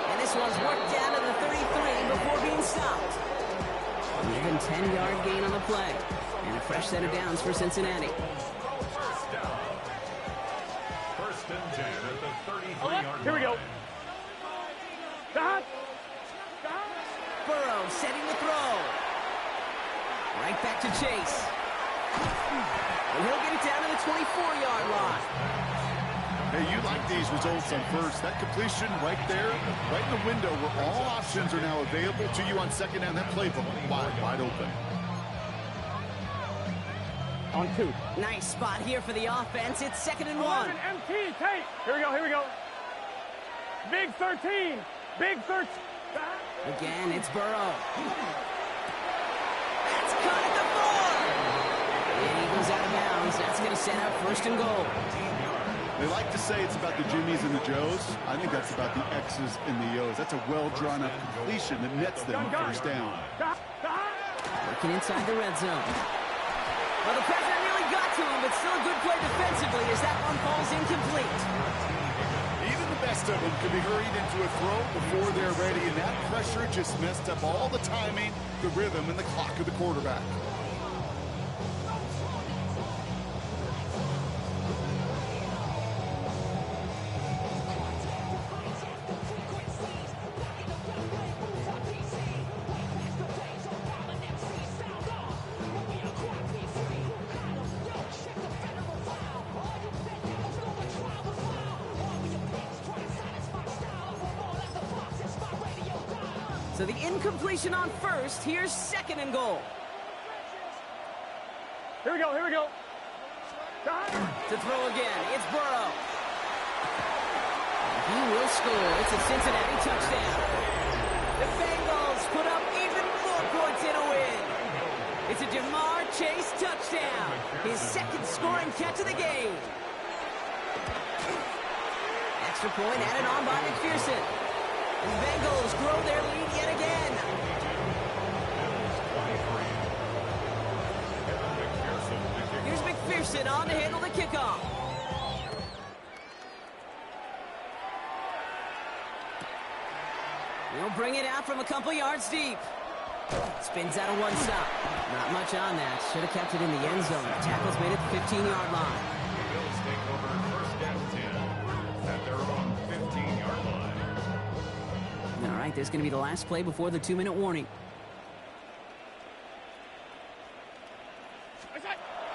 And this one's worked down to the 33 before being stopped. An even 10-yard gain on the play. And a fresh set of downs for Cincinnati. First down. 1st and 10 at the 33-yard line. Here we go. Burrow setting the throw. Right back to Chase. And he'll get it down to the 24-yard line. Hey, you like these results on 1st. That completion right there, right in the window where all options are now available to you on 2nd down. That playbook wide open. On 2. Nice spot here for the offense. It's 2nd and 1. 11 MT, Tate. Here we go, here we go. Big 13. Big 13. Again, it's Burrow. That's caught at the 4. And he goes out of bounds. That's going to set up 1st and goal. They like to say it's about the Jimmies and the Joes. I think that's about the X's and the O's. That's a well-drawn-up completion that nets them first down. Working inside the red zone. Well, the pressure really got to him, but still a good play defensively as that one falls incomplete. Even the best of them can be hurried into a throw before they're ready, and that pressure just messed up all the timing, the rhythm, and the clock of the quarterback. So the incompletion on first. Here's second and goal. Here we go, here we go. To throw again, it's Burrow. He will score. It's a Cincinnati touchdown. The Bengals put up even more points in a win. It's a Jamar Chase touchdown. His second scoring catch of the game. Extra point added on by McPherson. The Bengals grow their lead yet again. Here's McPherson on to handle the kickoff. He'll bring it out from a couple yards deep. Spins out of one stop. Not much on that. Should have kept it in the end zone. Tackle's made at the 15-yard line. The Bills take over first down 10 at their own 15-yard line. All right, this is going to be the last play before the 2-minute warning.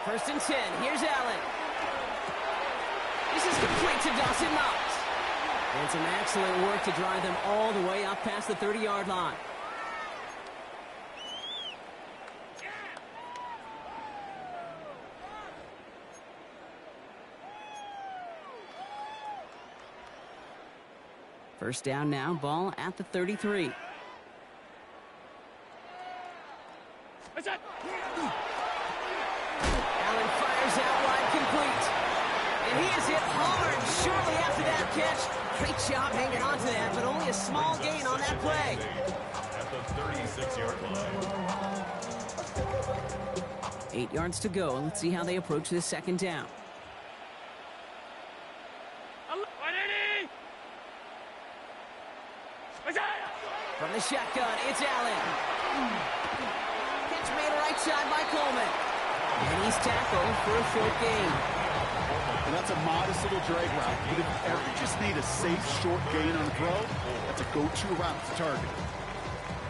First and 10. Here's Allen. This is complete to Dawson Knox. And some excellent work to drive them all the way up past the 30-yard line. First down now, ball at the 33. Allen fires out wide, complete. And he is hit hard shortly after that catch. Great job hanging on to that, but only a small gain on that play. At the 36-yard line. 8 yards to go. Let's see how they approach this second down. From the shotgun, it's Allen. Catch made right side by Coleman. And he's tackled for a short gain. And that's a modest little drag route. But if you ever just need a safe, short gain on a throw, that's a go-to route to target.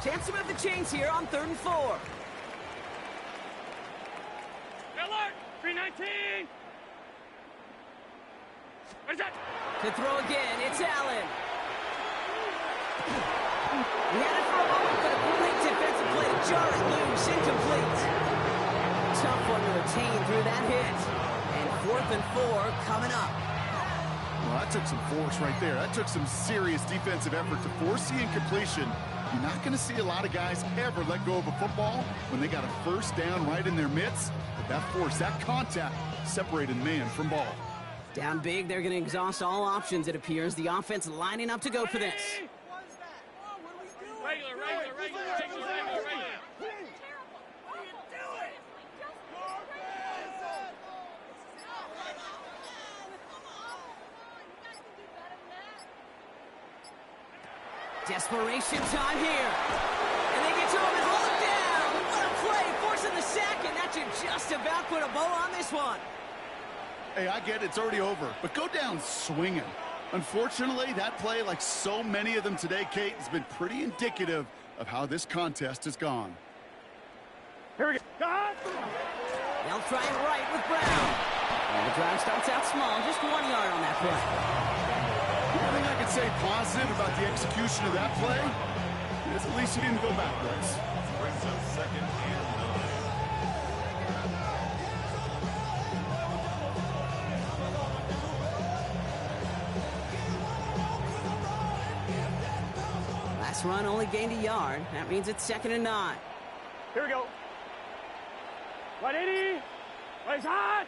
Chance to move the chains here on 3rd and 4. Alert! 319! What is that? To throw again, it's Allen. He had it for a moment, but a great defensive play to jar it loose, incomplete. Tough one to retain through that hit. And 4th and 4 coming up. Well, that took some force right there. That took some serious defensive effort to force the incompletion. You're not going to see a lot of guys ever let go of a football when they got a first down right in their midst. But that force, that contact, separated man from ball. Down big, they're going to exhaust all options, it appears. The offense lining up to go for this. Regular. Desperation time here. And they get to him and hold him down. What a play, forcing the sack, and that should just about put a bow on this one. Hey, I get it, it's already over, but go down swinging. Unfortunately, that play, like so many of them today, Kate, has been pretty indicative of how this contest has gone. Here we go. They'll try it right with Brown. And the drive starts out small, just 1 yard on that play. The only thing I can say positive about the execution of that play is at least he didn't go backwards. Brings up second and 9. Last run only gained a yard. That means it's 2nd and 9. Here we go. 180. Raise hot.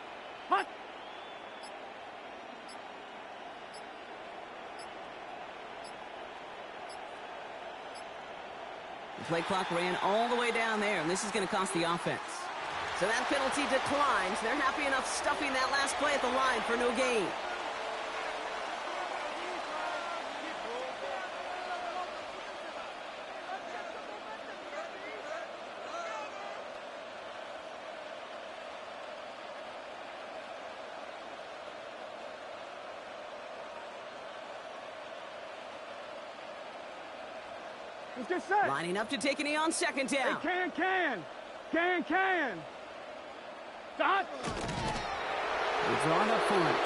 Hot. The play clock ran all the way down there, and this is going to cost the offense. So that penalty declines. They're happy enough stuffing that last play at the line for no gain. Let's get set. Lining up to take a knee on second down. Hey, can. Stop. They draw it up front.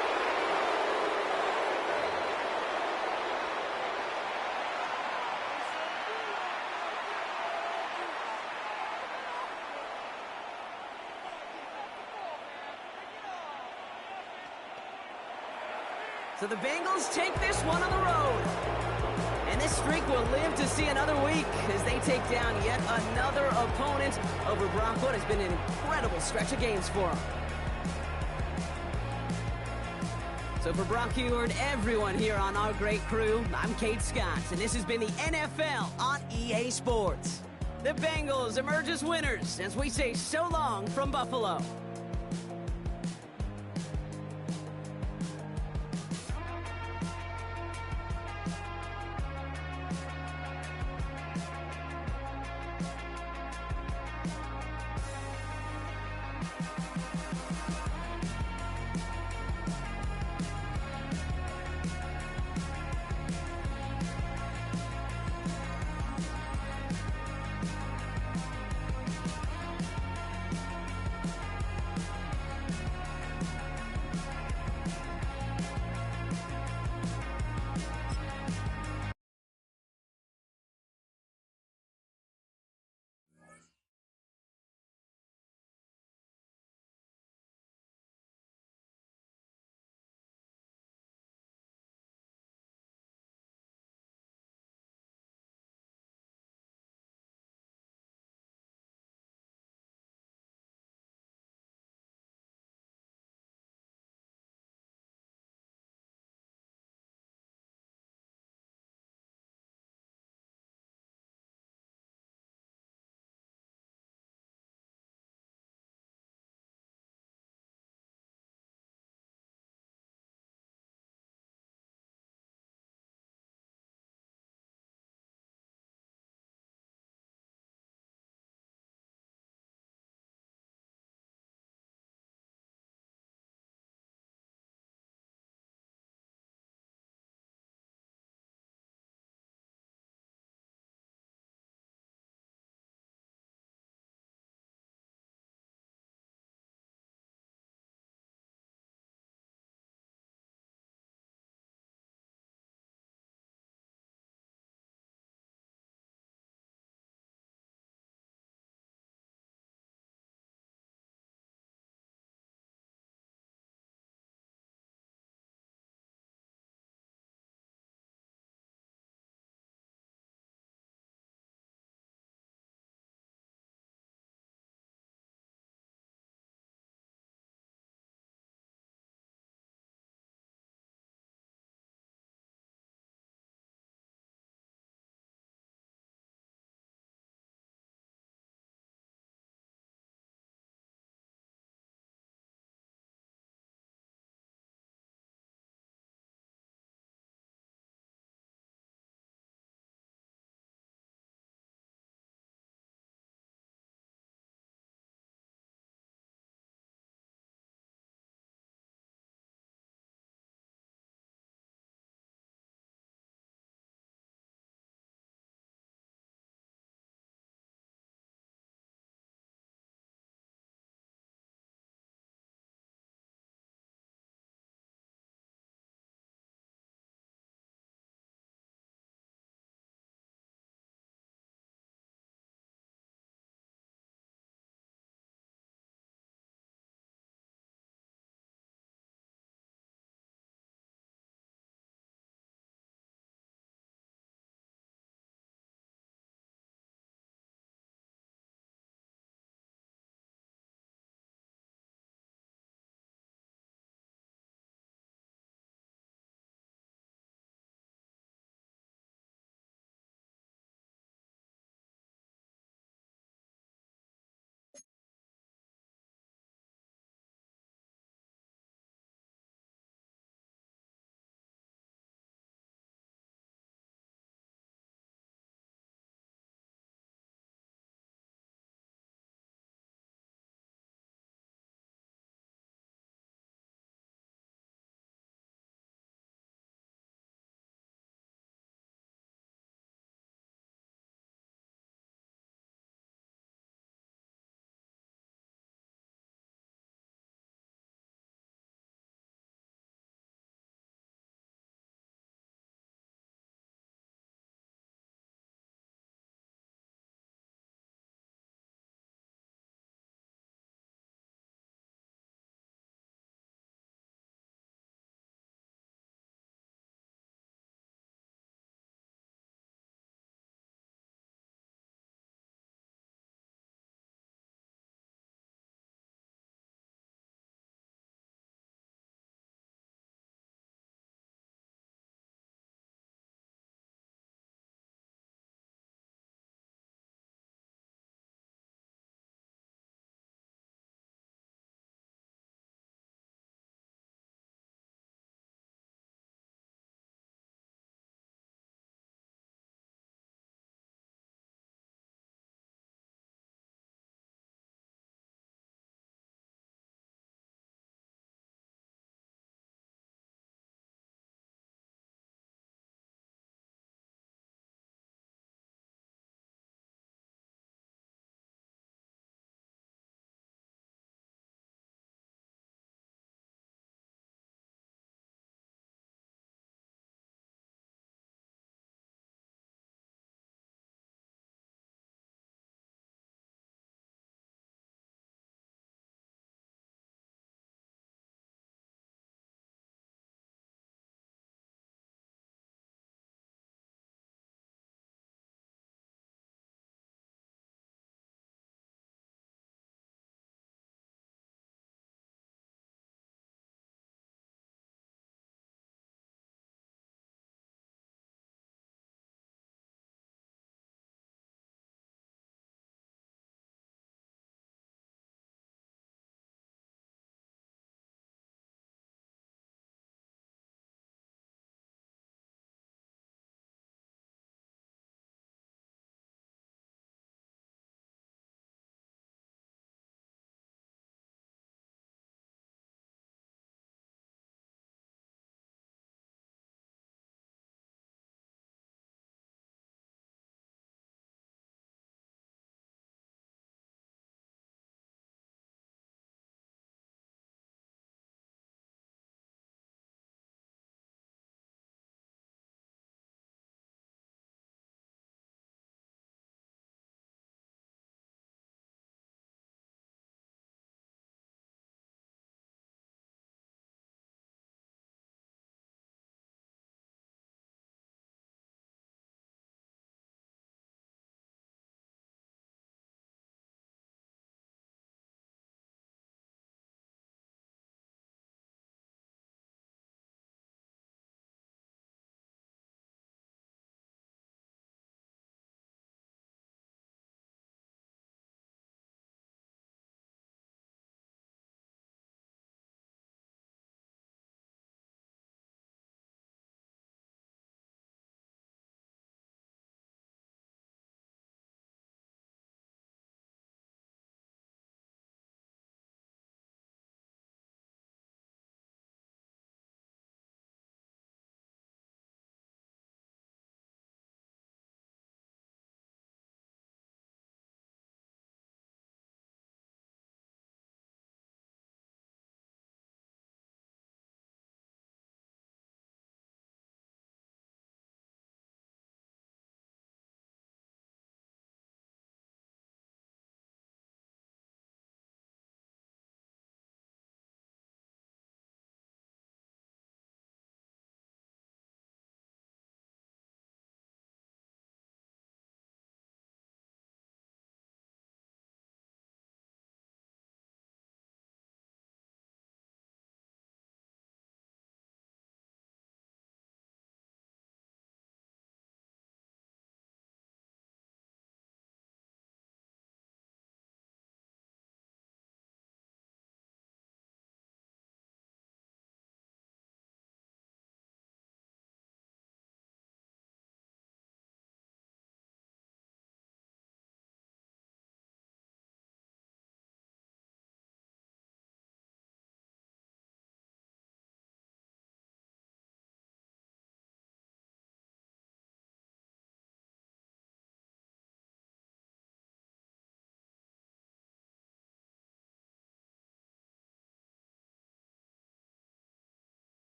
So the Bengals take this one on the road. And this streak will live to see another week as they take down yet another opponent over Brock. What has been an incredible stretch of games for them. So for Brock Huard, everyone here on our great crew, I'm Kate Scott, and this has been the NFL on EA Sports. The Bengals emerge as winners as we say so long from Buffalo.